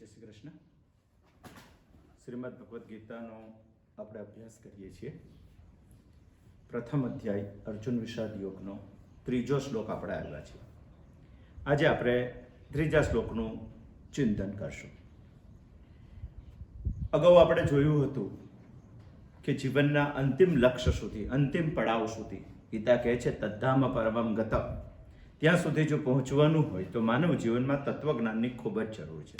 જય શ્રી કૃષ્ણ. શ્રીમદ ભગવદ્ ગીતાનો આપણે અભ્યાસ કરીએ છીએ. પ્રથમ અધ્યાય અર્જુન વિષાદ યોગનો ત્રીજો શ્લોક આપણે આવ્યા છે. આજે આપણે ત્રીજા શ્લોકનું ચિંતન કરશું. અગાઉ આપણે જોયું હતું કે જીવનના અંતિમ લક્ષ્ય સુધી, અંતિમ પડાવ સુધી ગીતા કહે છે તદ્ધામ પરમમ ગત, ત્યાં સુધી જો પહોંચવાનું હોય તો માનવ જીવનમાં તત્વજ્ઞાનની ખૂબ જ જરૂર છે,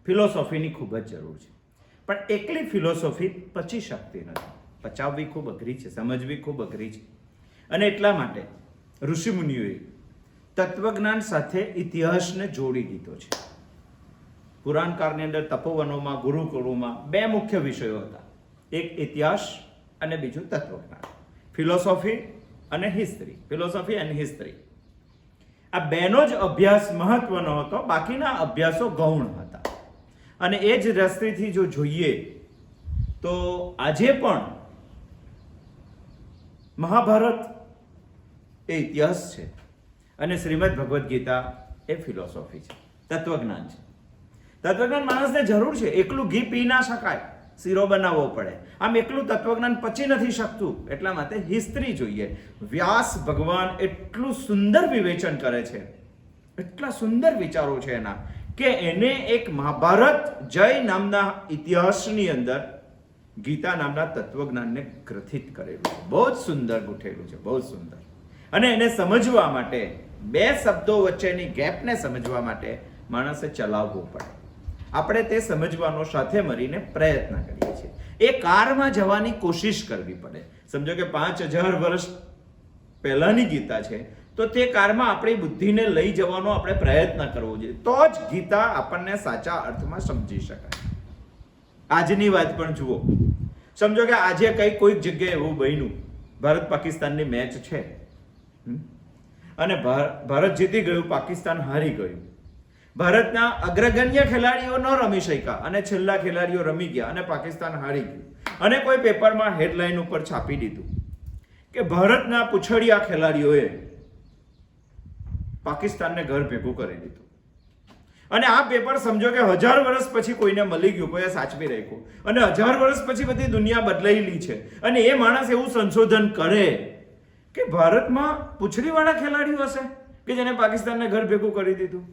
ફિલોસોફીની ખૂબ જ જરૂર છે. પણ એકલી ફિલોસોફી પચી શકતી નથી, પચાવવી ખૂબ અઘરી છે, સમજવી ખૂબ અઘરી છે. અને એટલા માટે ઋષિમુનિઓએ તત્વજ્ઞાન સાથે ઇતિહાસને જોડી દીધો છે. પુરાણકાળની અંદર તપોવનોમાં, ગુરુકુળોમાં બે મુખ્ય વિષયો હતા, એક ઇતિહાસ અને બીજું તત્વજ્ઞાન, ફિલોસોફી અને હિસ્ટ્રી, ફિલોસોફી એન્ડ હિસ્ટ્રી. આ બેનો જ અભ્યાસ મહત્વનો હતો, બાકીના અભ્યાસો ગૌણ હતા. અને એ જ દ્રષ્ટિથી જો જોઈએ તો આજે પણ મહાભારત એ ઇતિહાસ છે અને શ્રીમદ ભગવદ્ ગીતા એ ફિલોસોફી છે, તત્વજ્ઞાન છે. તત્વજ્ઞાન માણસને જરૂર છે, એકલું ઘી પી ના શકાય, શીરો બનાવવો પડે. આમ એકલું તત્વજ્ઞાન પચી નથી શકતું, એટલા માટે હિસ્ટ્રી જોઈએ. વ્યાસ ભગવાન એટલું સુંદર વિવેચન કરે છે, એટલા સુંદર વિચારો છે એના, કે એને એક મહાભારત જય નામના ઇતિહાસની અંદર ગીતા નામના તત્વજ્ઞાનને ગ્રથિત કરેલું છે. બહુ જ સુંદર ગૂંથેલું છે, બહુ સુંદર. અને એને સમજવા માટે, બે શબ્દો વચ્ચેની ગેપને સમજવા માટે માણસે ચલાવવું પડે. આપણે તે સમજવાનો સાથે મળીને પ્રયત્ન કરીએ છીએ. એ કારમાં જવાની કોશિશ કરવી પડે. સમજો કે 5000 વર્ષ પહેલાની ગીતા છે, તો તે કારમાં આપણી બુદ્ધિને લઈ જવાનો આપણે પ્રયત્ન કરવો જોઈએ, તો જ ગીતા આપણને સાચા અર્થમાં સમજી શકાય. આજની વાત પણ જુઓ. સમજો કે આજે કોઈક જગ્યાએ એવું બન્યું, ભારત પાકિસ્તાનની મેચ છે અને ભારત જીતી ગયું, પાકિસ્તાન હારી ગયું. ભારતના અગ્રગણ્ય ખેલાડીઓ ન રમી શક્યા અને છેલ્લા ખેલાડીઓ રમી ગયા અને પાકિસ્તાન હારી ગયું. અને કોઈ પેપરમાં હેડલાઇન ઉપર છાપી દીધું કે ભારતના પૂછડિયા ખેલાડીઓએ પાકિસ્તાનને ઘર ભેગું કરી દીધું. અને આ પેપર સમજો કે 1000 વર્ષ પછી કોઈને મળી ગયું, કોઈએ સાચવી રાખ્યું, અને 1000 વર્ષ પછી બધી દુનિયા બદલાયેલી છે. અને એ માણસ એવું સંશોધન કરે કે ભારતમાં પૂછડીવાળા ખેલાડીઓ હશે કે જેને પાકિસ્તાનને ઘર ભેગું કરી દીધું.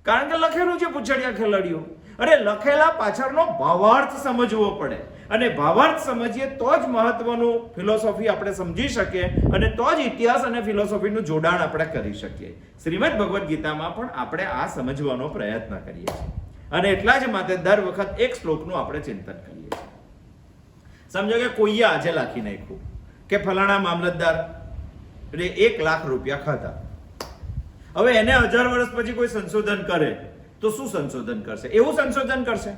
કારણ કે લખેલું છે પૂછડિયા ખેલાડીઓ. અરે લખેલા પાછળનો ભાવાર્થ સમજવો પડે, અને ભાવાર્થ સમજીએ તો જ મહત્વનું ફિલોસોફી આપણે સમજી શકીએ, અને તો જ ઇતિહાસ અને ફિલોસોફીનું જોડાણ આપણે કરી શકીએ. શ્રીમદ ભગવદ્ ગીતામાં પણ આપણે આ સમજવાનો પ્રયત્ન કરીએ છીએ, અને એટલા જ માટે દર વખત એક શ્લોકનું આપણે ચિંતન કરીએ છીએ. સમજો કે કોઈએ આજે લખી નાખ્યું કે ફલાણા મામલતદાર 1 લાખ રૂપિયા ખાધા. હવે એને 1000 વર્ષ પછી કોઈ સંશોધન કરે તો શું સંશોધન કરશે? એવું સંશોધન કરશે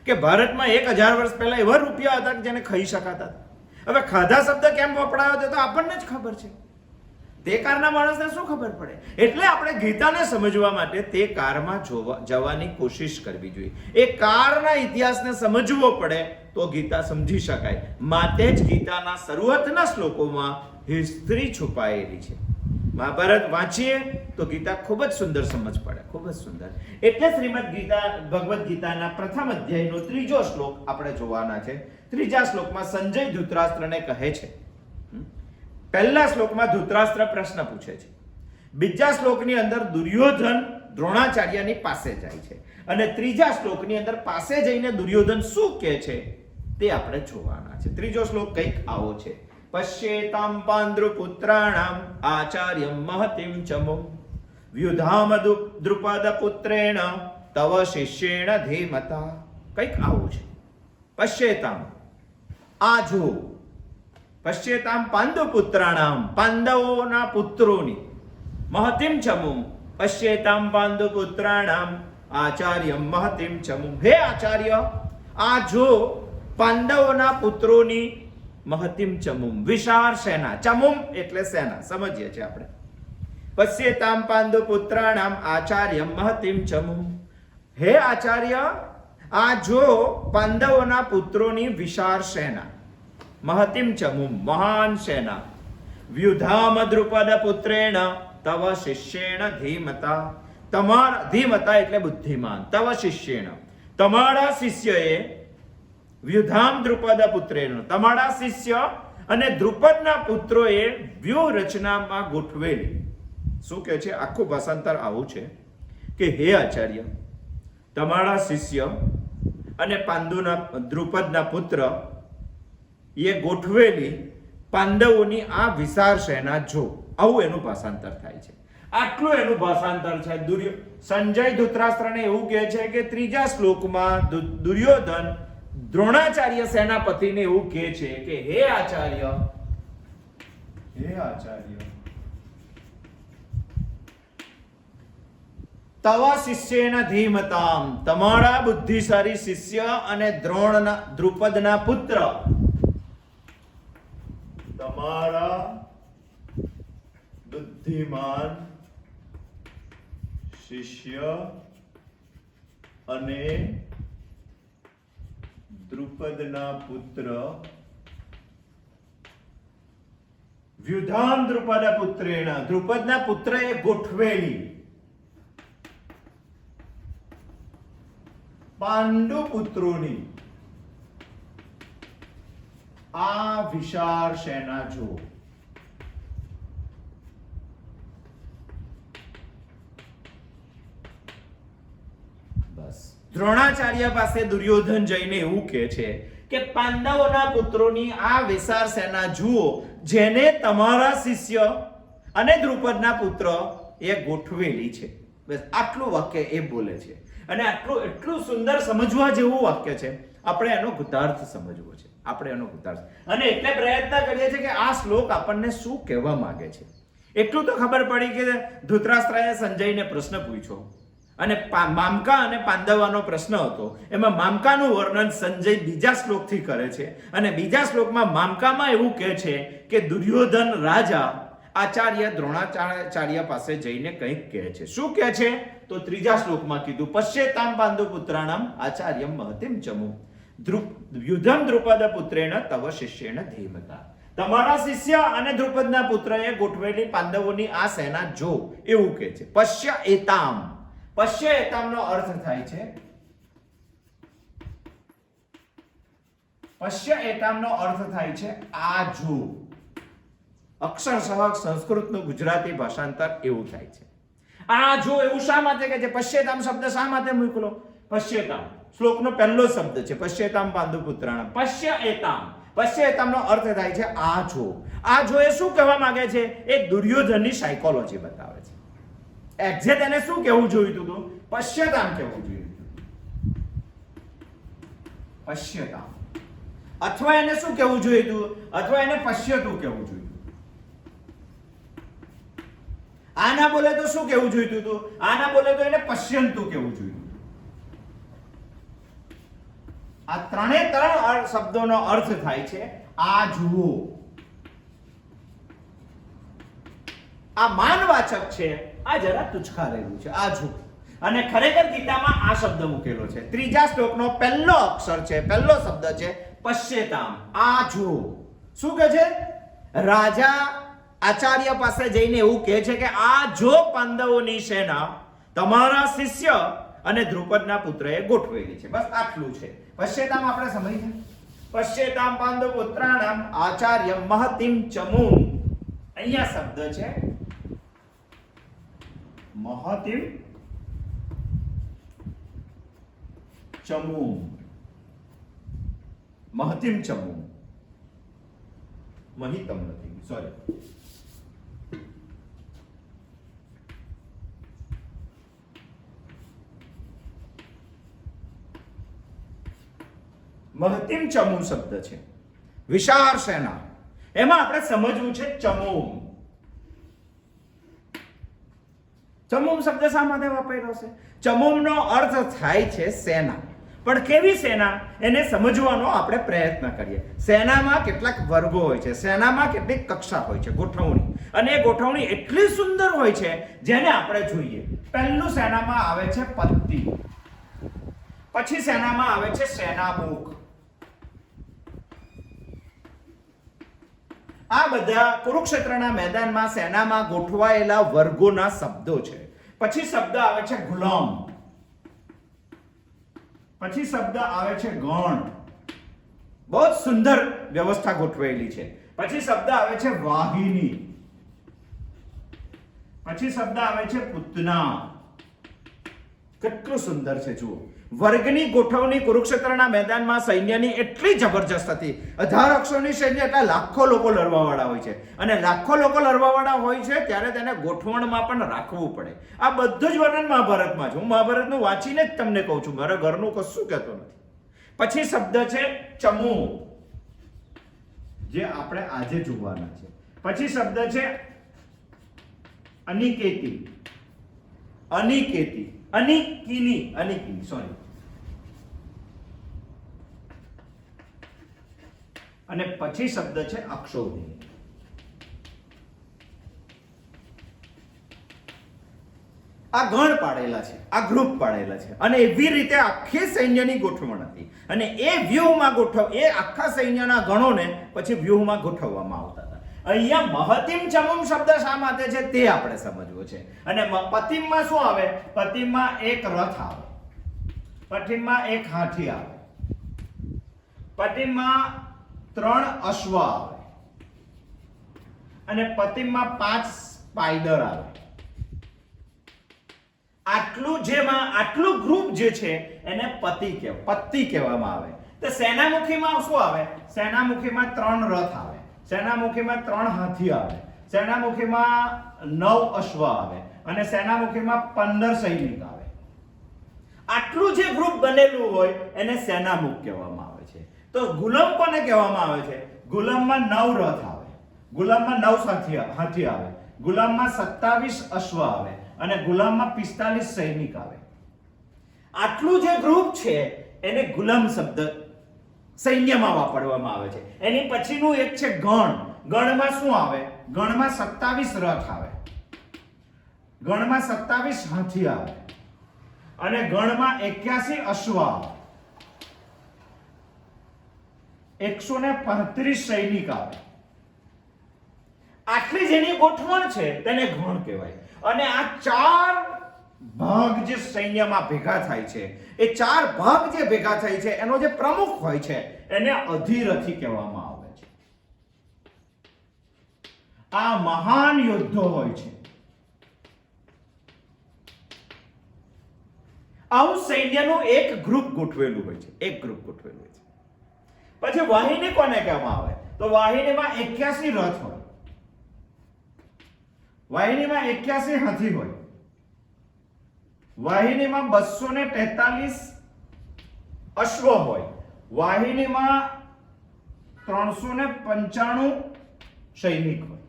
કે ભારતમાં 1000 વર્ષ પહેલા એવા રૂપિયા હતા જેને ખાઈ શકાતા હતા. હવે ખાધા શબ્દ કેમ વપરાયો હતો તો આપણને જ ખબર છે, તે કારના માણસને શું ખબર પડે? એટલે આપણે ગીતાને સમજવા માટે તે કારમાં જવાની કોશિશ કરવી જોઈએ. એ કારના ઇતિહાસને સમજવો પડે તો ગીતા સમજી શકાય. માટે જ ગીતાના શરૂઆતના શ્લોકોમાં હિસ્ટ્રી છુપાયેલી છે. મહાભારત વાંચીએ તો ગીતા ખૂબ જ સુંદર સમજ પડે, ખૂબ જ સુંદર. એટલે શ્રીમદ ભગવદ્ ગીતાના પ્રથમ અધ્યાયનો ત્રીજો શ્લોક આપણે જોવાના છે. ત્રીજા શ્લોકમાં સંજય ધૃતરાષ્ટ્રને કહે છે. પહેલા શ્લોકમાં ધૃતરાષ્ટ્ર પ્રશ્ન પૂછે છે, બીજા શ્લોકની અંદર દુર્યોધન દ્રોણાચાર્યની પાસે જાય છે, અને ત્રીજા શ્લોકની અંદર પાસે જઈને દુર્યોધન શું કહે છે તે આપણે જોવાના છે. ત્રીજો શ્લોક કંઈક આવો છે: પશ્યેતામ પાંદ્રુપુત્રાણામ આચાર્યમ મહતિમ ચમું વ્યુધામ દ્રુપદ પુત્રેણ તવ શિષ્યેણ ધીમતા. કંઈક આવું છે. પશ્યેતામ, આ જો. પશ્યેતામ પાંડુપુત્રાણામ, પાંડવોના પુત્રોની, મહતિમ ચમું, પશ્યેતામ પાંડુપુત્રાણામ આચાર્યમ મહતિમ ચમું. હે આચાર્ય, આ જો પાંડવોના પુત્રોની મહતિમ ચમુમ, વિશાળ સેના. ચમુમ એટલે સેના, સમજીએ છીએ આપણે. પશ્યેતામ પાંડુ પુત્રાણામ આચાર્યમ મહતિમ ચમુમ. હે આચાર્ય, આ જો પાંડવોના પુત્રોની વિશાળ સેના, મહતિમ ચમુમ, મહાન સેના. વ્યુધામ દ્રુપદ પુત્રેણ તવ શિષ્યેણ ધીમતા. તમારા ધીમતા એટલે બુદ્ધિમાન. તવ શિષ્યેણ, તમારા શિષ્યએ વ્યુધામ દ્રુપદ પુત્રેણ, તમારા શિષ્ય અને દ્રુપદના પુત્રોએ વ્યૂહ રચનામાં ગોઠવેલી. શું કહે છે? આખું ભાષાંતર આવું છે કે હે આચાર્ય, તમારા શિષ્ય અને દ્રુપદના પુત્ર એ ગોઠવેલી પાંડવોની આ વિશાળ સેના જો. આવું એનું ભાષાંતર થાય છે. આટલું એનું ભાષાંતર છે. સંજય ધૃતરાષ્ટ્રને એવું કહે છે કે ત્રીજા શ્લોકમાં દુર્યોધન દ્રોણાચાર્ય સેનાપતિને એવું કહે છે કે હે આચાર્ય, તવા શિષ્યેન ધીમતામ, તમારા બુદ્ધિશાળી શિષ્ય અને દ્રુપદના પુત્ર, તમારા બુદ્ધિમાન શિષ્ય અને દ્રુપદના પુત્ર વ્યુધામ દ્રુપદ પુત્રેણ, દ્રુપદના પુત્રએ ગોઠવેલી પાંડુ પુત્રોની આ વિશાળ સેના જો. બસ દ્રોણાચાર્ય પાસે દુર્યોધન જઈને એવું કહે છે કે પાંડવોના પુત્રોની આ વિશાળ સેના જુઓ, જેને તમારા શિષ્ય અને દ્રુપદના પુત્ર એ ગોઠવેલી છે. બસ આટલું વાક્ય એ બોલે છે. અને આટલું એટલું સુંદર સમજવા જેવું વાક્ય છે. આપણે એનો ગુતાર્થ સમજવો છે. અને એટલે પ્રયત્ન કરીએ છીએ કે આ શ્લોક આપણને શું કહેવા માંગે છે. એટલું તો ખબર પડી કે ધૃતરાષ્ટ્રએ સંજયને પ્રશ્ન પૂછ્યો અને મામકા અને પાંડવાનો પ્રશ્ન હતો. એમાં મામકાનું વર્ણન સંજય બીજા શ્લોકથી કરે છે અને બીજા શ્લોકમાં મામકામાં એવું કહે છે કે દુર્યોધન રાજા આચાર્ય દ્રોણાચાર્ય પાસે જઈને કંઈક કહે છે. શું કહે છે? તો ત્રીજા શ્લોકમાં કીધું, પશ્યેતામ પાંડુ પુત્રાણામ આચાર્યમ મહતિમ ચમુ યુધમ દ્રુપદ પુત્રેણ તવ શિષ્યેણ ધીમતા. તમારા શિષ્ય અને દ્રુપદના પુત્રએ ગોઠવેલી પાંડવોની આ સેના જો, એવું કહે છે. પશ્ય એતામ, પશ્ય એતામનો અર્થ થાય છે, પશ્ય એતામનો અર્થ થાય છે આ જો. અક્ષરશઃ સંસ્કૃતનું ગુજરાતી ભાષાંતર એવું થાય છે. આ જો એવું શા માટે કહે છે? પશ્યેતામ શબ્દ શા માટે મૂકલો? પશ્યેતામ શ્લોકનો પહેલો શબ્દ છે, પશ્યેતામ પાંડુ પુત્રાણામ. પશ્યેતામનો અર્થ થાય છે આ જો. આ જો એ શું કહેવા માંગે છે? એ દુર્યોધનની સાયકોલોજી બતાવે છે. એક્ઝેક્ટ એને શું કહેવું જોઈતું હતું? પશ્યેતામ કહેવું જોઈતું. પશ્યેતામ. અથવા એને શું કહેવું જોઈતું? અથવા એને પશ્યતું કહેવું જોઈતું. આ ના બોલે તો શું કહેવું જોઈતું હતું? આ ના બોલે તો એને પશ્યંતુ કહેવું જોઈતું. આ ત્રણ શબ્દોનો અર્થ થાય છે આ જુઓ. આ માનવાચક છે, આ જરા તુચ્છા રહેલું છે, આ જુઓ. અને ખરેખર ગીતામાં આ શબ્દ મૂકેલો છે. ત્રીજા શ્લોકનો પહેલો અક્ષર છે, પહેલો શબ્દ છે પશ્યેતામ. આ જુઓ. શું કહે છે? રાજા આચાર્ય પાસે જઈને એવું કહે છે કે આ જો પાંડવોની સેના તમારા શિષ્ય અને દ્રુપદના પુત્રએ ગોઠવેલી છે. બસ આટલું છે. પશ્યેતામ આપણે સમજીએ. પશ્યેતામ પાંડુ પુત્રાણામ આચાર્ય મહતિમ ચમુ. અહીંયા શબ્દ છે મહતિમ ચમુ. મહતિમ ચમુ. મહિતમ નથી, સોરી. મહતિમ ચમુ શબ્દ છે. વિશાળ સેના. એમાં આપણે સમજવું છે ચમુમ. ચમુમ શબ્દ શા માટે વાપર્યો છે? ચમુમનો અર્થ થાય છે સેના. પણ કેવી સેના એને સમજવાનો આપણે પ્રયત્ન કરીએ. સેનામાં કેટલાક વર્ગો હોય છે, સેનામાં કેટલીક કક્ષા હોય છે, ગોઠવણી. અને એ ગોઠવણી એટલી સુંદર હોય છે જેને આપણે જોઈએ. પહેલું સેનામાં આવે છે પત્તી, પછી સેનામાં આવે છે સેનામુખ. આ બધા કુરુક્ષેત્રના મેદાનમાં સેનામાં ગોઠવાયેલા વર્ગોના શબ્દો છે. પછી શબ્દ આવે છે ગુલામ. પછી શબ્દ આવે છે ગણ, બહુ જ સુંદર વ્યવસ્થા ગોઠવાયેલી છે. પછી શબ્દ આવે છે વાહિની, પછી શબ્દ આવે છે પૂતના. કેટલું સુંદર છે જુઓ. વર્ગની ગોઠવણી કુરુક્ષેત્રના મેદાનમાં સૈન્યની એટલી જબરજસ્ત હતી. 18 અક્ષોની સૈન્ય એટલે લાખો લોકો લડવાવાળા હોય છે, અને લાખો લોકો લડવાવાળા હોય છે ત્યારે તેને ગોઠવણમાં પણ રાખવું પડે. આ બધું જ વર્ણન મહાભારતમાં છે. હું મહાભારતનું વાંચીને જ તમને કહું છું, મારા ઘરનું કશું કહેતો નથી. પછી શબ્દ છે ચમુ, જે આપણે આજે જોવાના છે. પછી શબ્દ છે અનિકેતી, અનિકેતી, અનિકીની, સોરી. અને પછી શબ્દ છે અક્ષૌહિણી. આ ગણ પાડેલા છે, આ ગ્રુપ પાડેલા છે, અને એવી રીતે આખી સૈન્યની ગોઠવણ હતી. અને એ વ્યૂહમાં એ આખા સૈન્યના ગણોને પછી વ્યૂહમાં ગોઠવવામાં આવતા હતા. અહીંયા મહતિમ ચમુમ શબ્દ શા માટે છે તે આપણે સમજવું છે. અને પતિમમાં શું આવે? પતિમમાં એક રથ આવે, પતિમમાં એક હાથી આવે, પતિમમાં 3 અશ્વ આવે, અને પતિમમાં 5 સ્પાઈડર આવે. આટલું ગ્રુપ જે છે એને પત્તી કહેવામાં આવે. તો સેનામુખીમાં શું આવે? સેનામુખીમાં 3 રથ આવે, સેનામુખીમાં 3 હાથી આવે, સેનામુખીમાં 9 અશ્વ આવે, અને સેનામુખીમાં 15 સૈનિક આવે. આટલું જે ગ્રુપ બનેલું હોય એને સેનામુખ કહેવામાં આવે છે. તો ગુલામ કોને કહેવામાં આવે છે? ગુલામમાં 9 રથ આવે, ગુલામમાં 9 હાથી આવે, ગુલામમાં 27 અશ્વ આવે, અને ગુલામમાં 45 સૈનિક આવે. આટલું જે ગ્રુપ છે એને ગુલામ શબ્દ સૈન્યમાં વાપરવામાં આવે છે. એની પછીનું એક છે ગણ. ગણમાં શું આવે? ગણમાં 27 રથ આવે, ગણમાં 27 હાથી આવે, અને ગણમાં 81 અશ્વ આવે, 135 સૈનિક આવે. આટલી જેની ગોઠવણ છે તેને ગણ કહેવાય. અને આ 4 ભાગ જે સૈન્યમાં ભેગા થાય છે, એ 4 ભાગ જે ભેગા થાય છે એનો જે પ્રમુખ હોય છે એને અધિરથી કહેવામાં આવે છે. આ મહાન યોદ્ધો હોય છે. આવું સૈન્યનું એક ગ્રુપ ગોઠવેલું હોય છે, એક ગ્રુપ ગોઠવેલું હોય છે. પછી વાહિની કોને કહેવામાં આવે? તો વાહિનીમાં 81 રથ હોય, વાહિનીમાં 81 હાથી હોય, વાહિનીમાં 243 અશ્વ હોય, વાહિનીમાં 395 સૈનિક હોય.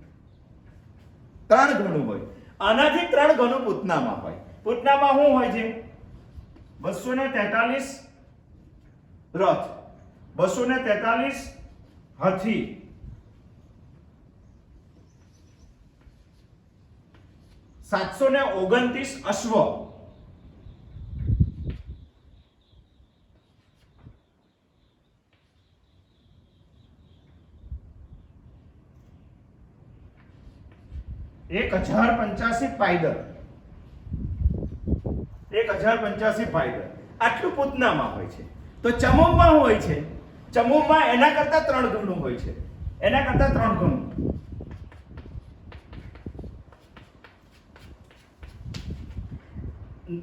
3 ગણું હોય. આનાથી 3 ગણું પૂતનામાં હોય. પૂતનામાં શું હોય છે? 243 રથ, 243 હાથી, 729 અશ્વ, એક 1085 પાયદર, 1085 પાયદર. આટલું પૂતનામાં હોય છે. તો ચમુમાં હોય છે, ચમુમાં એના કરતા 3 ગણું હોય છે, એના કરતા 3 ગણું.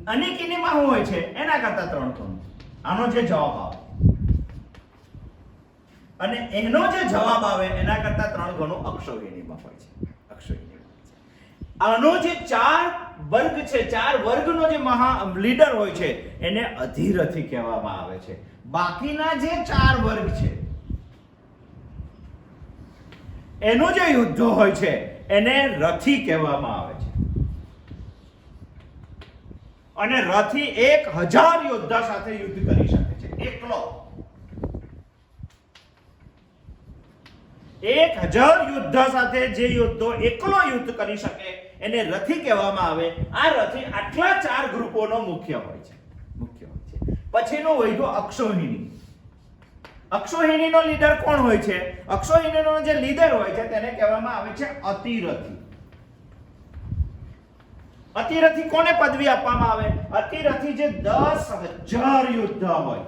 અનિકીનીમાં શું હોય છે? એના કરતા 3 ગણું. આનો જે જવાબ આવે, અને એનો જે જવાબ આવે એના કરતા 3 ગણું અક્ષૌહિણીમાં હોય છે. આનો જે 4 વર્ગ છે, 4 વર્ગનો જે લીડર હોય છે એને અધિરથી કહેવામાં આવે છે. બાકીના જે 4 વર્ગ છે એનો જે યુદ્ધો હોય છે એને રથી કહેવામાં આવે છે. અને રથી 1000 યોદ્ધા સાથે યુદ્ધ કરી શકે છે એકલો. 1000 યોદ્ધા સાથે જે યોદ્ધો એકલો યુદ્ધ કરી શકે એને રથી કહેવામાં આવે. આ રથી આટલા 4 ગ્રુપોનો મુખ્ય હોય છે. પછીનો હોય તો અક્ષૌહિણી. અક્ષૌહિણીનો લીડર કોણ હોય છે? અક્ષૌહિણીનો જે લીડર હોય છે તેને કહેવામાં આવે છે અતિરથી. અતિરથી કોને પદવી આપવામાં આવે? અતિરથી જે 10,000 યોદ્ધા હોય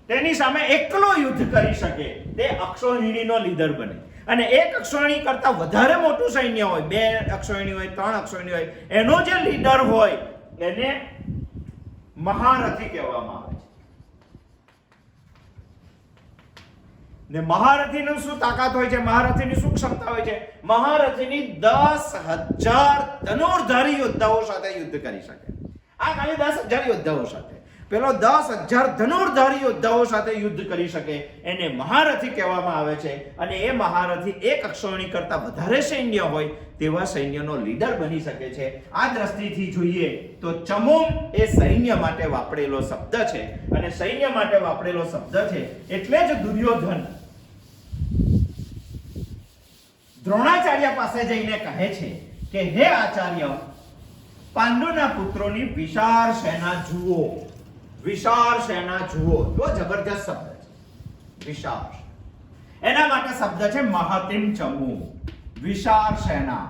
તેની સામે એકલો યુદ્ધ કરી શકે તે અક્ષૌહિણીનો લીડર બને. અને એક અક્ષૌહિણી કરતા વધારે મોટું સૈન્ય હોય, 2 અક્ષૌહિણી હોય, 3 અક્ષૌહિણી હોય, એનો જે લીડર હોય એને મહારથી કહેવામાં આવે છે. ને મહારથીનું શું તાકાત હોય છે? મહારથીની શું ક્ષમતા હોય છે? મહારથીની 10,000 ધનુર્ધારી યોદ્ધાઓ સાથે યુદ્ધ કરી શકે. આ ખાલી 10,000 યોદ્ધાઓ સાથે, પેલો 10,000 ધનુર્ધારી યોદ્ધાઓ સાથે યુદ્ધ કરી શકે એને મહારથી કહેવામાં આવે છે. અને એ મહારથી એક અક્ષૌહિણી કરતા વધારે સૈન્ય હોય તેવા સૈન્યનો લીડર બની શકે છે. આ દ્રષ્ટિથી જોઈએ તો ચમોમ એ સૈન્ય માટે વાપરેલો શબ્દ છે. અને સૈન્ય માટે વાપરેલો શબ્દ છે એટલે જ દુર્યોધન દ્રોણાચાર્ય પાસે જઈને કહે છે કે હે આચાર્ય, પાંડુના પુત્રોની વિશાળ સેના જુઓ. વિશાળ સેના જુઓ, તો જબરજસ્ત શબ્દ છે. વિશાળ, એના માટે શબ્દ છે મહાતિમ ચમુ. વિશાળ સેના.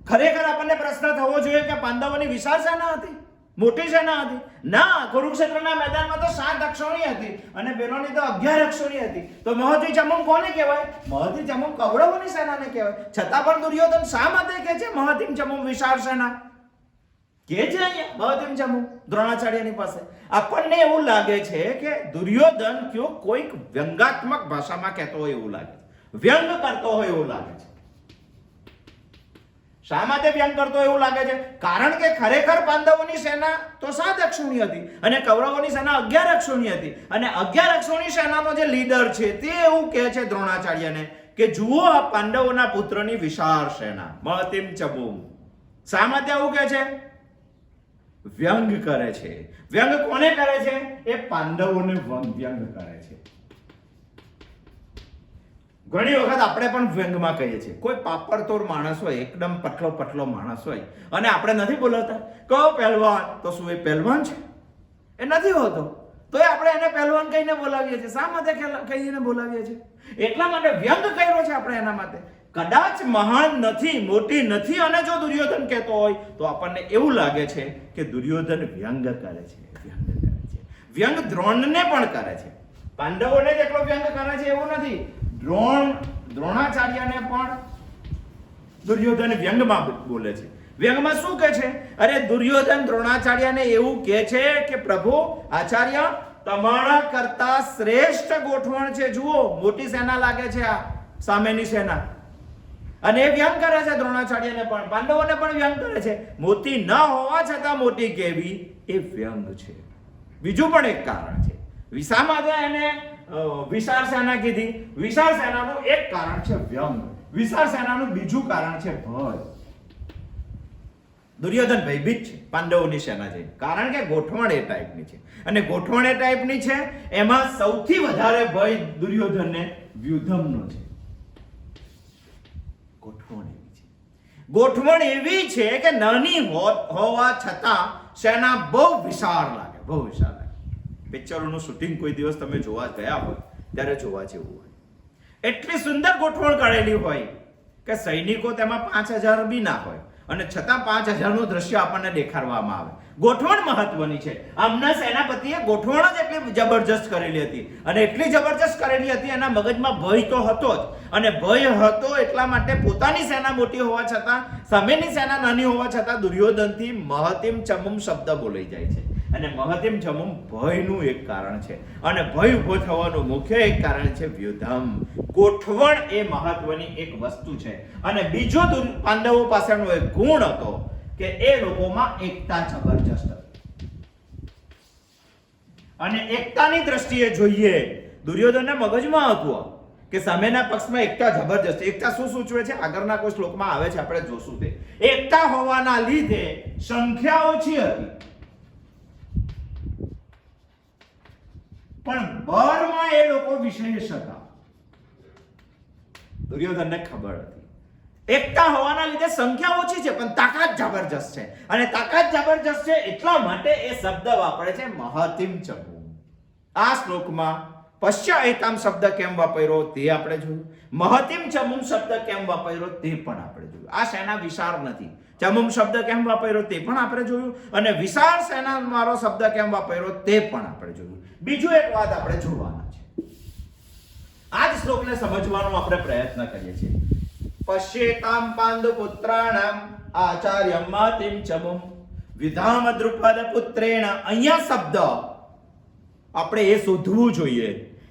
ખરેખર આપણને પ્રશ્ન થવો જોઈએ કે પાંડવોની વિશાળ સેના હતી, મોટી સેના હતી? ના, કુરુક્ષેત્રના મેદાનમાં તો 7 અક્ષૌહિણી હતી અને પેલોની તો 11 અક્ષૌહિણી હતી. તો મહતિ ચમમ કોને કહેવાય? મહતિ ચમમ કૌરવોની સેનાને કહેવાય. છતાં પણ દુર્યોધન શા માટે કહે છે મહતિમ ચમમ વિશાળ સેના? કે છે અહીંયા મહતિમ ચમુ દ્રોણાચાર્યની પાસે. આપણને એવું લાગે છે કે દુર્યોધન કોઈક વ્યંગાત્મક ભાષામાં કહેતો હોય એવું લાગે છે, વ્યંગ કરતો હોય એવું લાગે છે. શા માટે વ્યંગ કરતો એવું લાગે છે? કારણ કે ખરેખર પાંડવોની સેના તો 7 અક્ષૌહિણી હતી અને કૌરવોની સેના 11 અક્ષૌહિણી હતી. અને 11 અક્ષૌહિણી સેનાનો જે લીડર છે તે એવું કહે છે દ્રોણાચાર્યને કે જુઓ આ પાંડવોના પુત્રની વિશાળ સેના, મહતિમ ચમુ. શા માટે આવું કહે છે? વ્યંગ કરે છે. વ્યંગ કોને કરે છે? એ પાંડવોને વ્યંગ કરે છે. ઘણી વખત આપણે પણ વ્યંગમાં કહીએ છીએ. કોઈ પાપડતોડ માણસ હોય, એકદમ પતલો માણસ હોય અને આપણે નથી બોલાવતા કહો પહેલવાન, તો શું એ પહેલવાન છે? એ નથી હોતો. તો આપણે એને પહેલવાન કહીને બોલાવીએ છીએ. શા માટે કહીને બોલાવીએ છીએ? એટલા માટે વ્યંગ કર્યો છે આપણે એના માટે. કદાચ મહાન નથી, મોટી નથી અને જો દુર્યોધન કહેતો હોય તો આપણને એવું લાગે છે કે દુર્યોધન વ્યંગ કરે છે. વ્યંગ દ્રોણને પણ કરે છે. પાંડવોને જ એટલો વ્યંગ કરે છે એવું નથી. દ્રોણાચાર્યને પણ દુર્યોધન વ્યંગમાં બોલે છે. વ્યંગમાં શું કહે છે? અરે દુર્યોધન દ્રોણાચાર્યને એવું કહે છે કે પ્રભુ આચાર્ય, તમારા કરતા શ્રેષ્ઠ ગોઠવણ છે. જુઓ, મોટી સેના લાગે છે આ સામેની સેના. અને એ વ્યંગ કરે છે દ્રોણાચાર્યને પણ, પાંડવોને પણ વ્યંગ કરે છે. મોટી ન હોવા છતાં મોટી કહેવી એ વ્યંગ છે. બીજું પણ એક કારણ છે. શા માટે એને વિશાળ સેના કીધી? વિશાળ સેનાનું એક કારણ છે વ્યંગ. વિશાળ સેનાનું બીજું કારણ છે ભય. દુર્યોધન ભયભીત છે પાંડવોની સેના છે, કારણ કે ગોઠવણ એ ટાઈપની છે. અને ગોઠવણ એ ટાઈપની છે એમાં સૌથી વધારે ભય દુર્યોધનને વ્યુધમનો છે. ગોઠવણ એવી છે કે નાની હોવા છતાં સેના બહુ વિશાળ લાગે, બહુ વિશાળ લાગે. પિક્ચરોનું શૂટિંગ કોઈ દિવસ તમે જોવા ગયા હોય ત્યારે જોવા જેવું હોય. એટલી સુંદર ગોઠવણ કરેલી હોય કે સૈનિકો તેમાં 5,000 બી ના હોય અને છતાં 5,000નું દ્રશ્ય આપણને દેખાડવામાં આવે. ગોઠવણ મહત્વની છે. આમના સેનાપતિએ ગોઠવણ જ એટલી જબરજસ્ત કરેલી હતી અને એટલી જબરજસ્ત કરેલી હતી એના મગજમાં ભય તો હતો જ. અને ભય હતો એટલા માટે પોતાની સેના મોટી હોવા છતાં, સામેની સેના નાની હોવા છતાં દુર્યોધનથી મહતિમ ચમુમ શબ્દ બોલાઈ જાય છે. અને મહતિમ ચમુમ ભયનું એક કારણ છે. અને ભય ઉભો થવાનું મુખ્ય એક કારણ છે વ્યુધમ. ગોઠવણ એ મહત્વની એક વસ્તુ છે. અને બીજો પાંડવો પાસેનો એક ગુણ હતો કે એ લોકોમાં એકતા જબરજસ્ત હતી. અને એકતાની દ્રષ્ટિએ જોઈએ દુર્યોધનના મગજમાં હતું કે સામેના પક્ષમાં એકતા જબરજસ્ત. એકતા શું સૂચવે છે? આગળના કોઈ શ્લોકમાં આવે છે, આપણે જોશું તે. એકતા હોવાના લીધે સંખ્યા ઓછી હતી પણ બળમાં એ લોકો વિશેષ હતા. દુર્યોધનને ખબર હતી એકતા હોવાના લીધે સંખ્યા ઓછી છે પણ તાકાત જબરજસ્ત છે. અને તાકાત જબરજસ્ત છે એટલા માટે એ શબ્દ વાપરે છે મહતિમ ચમુ. આ શ્લોકમાં પશ્ય એતામ શબ્દ કેમ વાપર્યો તે આપણે જોયું. મહતિમ ચમુમ શબ્દ કેમ વાપર્યો તે પણ આપણે જોયું. આ શેના વિશાળ નથી. ચમુમ શબ્દ કેમ વાપર્યો તે પણ આપણે જોયું અને વિશાળ શેના મારો શબ્દ કેમ વાપર્યો તે પણ આપણે જોયું. બીજું એક વાત આપણે જોવાના છે. આ જ શ્લોકને સમજવાનો આપણે પ્રયત્ન કરીએ છીએ. પશ્યેતામ પાંડુ પુત્રાણામ આચાર્યમ મહતિમ ચમુમ વિધામ દ્રુપદ પુત્રેણ. અહીંયા શબ્દ આપણે એ શોધવું જોઈએ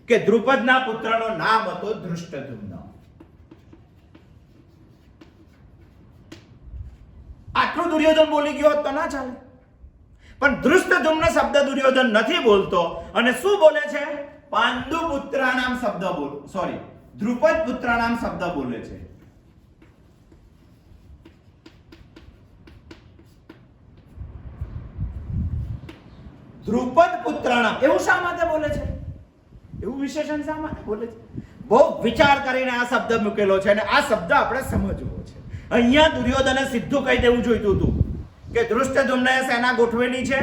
કે દ્રુપદના પુત્રનો નામ હતો ધૃષ્ટદ્યુમ્ન. આટલું દુર્યોધન બોલી ગયો તો ના ચાલે, પણ ધૃષ્ટદ્યુમ્ન શબ્દ દુર્યોધન નથી બોલતો અને શું બોલે છે? પાંડુ પુત્રાનામ શબ્દ દ્રુપદ પુત્રાનામ શબ્દ બોલે છે. દ્રુપદ પુત્રાણામ એવું શા માટે બોલે છે? એવું વિશેષણ શા માટે બોલે છે? બહુ વિચાર કરીને આ શબ્દ મૂકેલો છે અને આ શબ્દ આપણે સમજવો છે. અહીંયા દુર્યોધને સીધું કહી દેવું જોઈતું હતું કે ધૃષ્ટદ્યુમ્નએ સેના ગોઠવેલી છે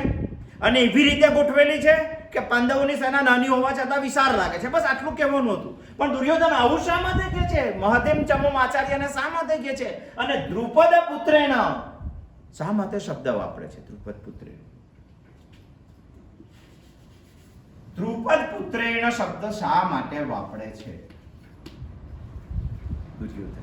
અને એવી રીતે ગોઠવેલી છે કે પાંડવોની સેના નાની હોવા છતાં વિશાળ લાગે છે. બસ આટલું કહેવાનું હતું. પણ દુર્યોધન આવું શા માટે કહે છે? મહતિમ ચમુમ આચાર્યને શા માટે કહે છે? અને દ્રુપદ પુત્રેણ શા માટે શબ્દ વાપરે છે? દ્રુપદ પુત્રેણ શબ્દ શા માટે વાપરે છે દુર્યોધન?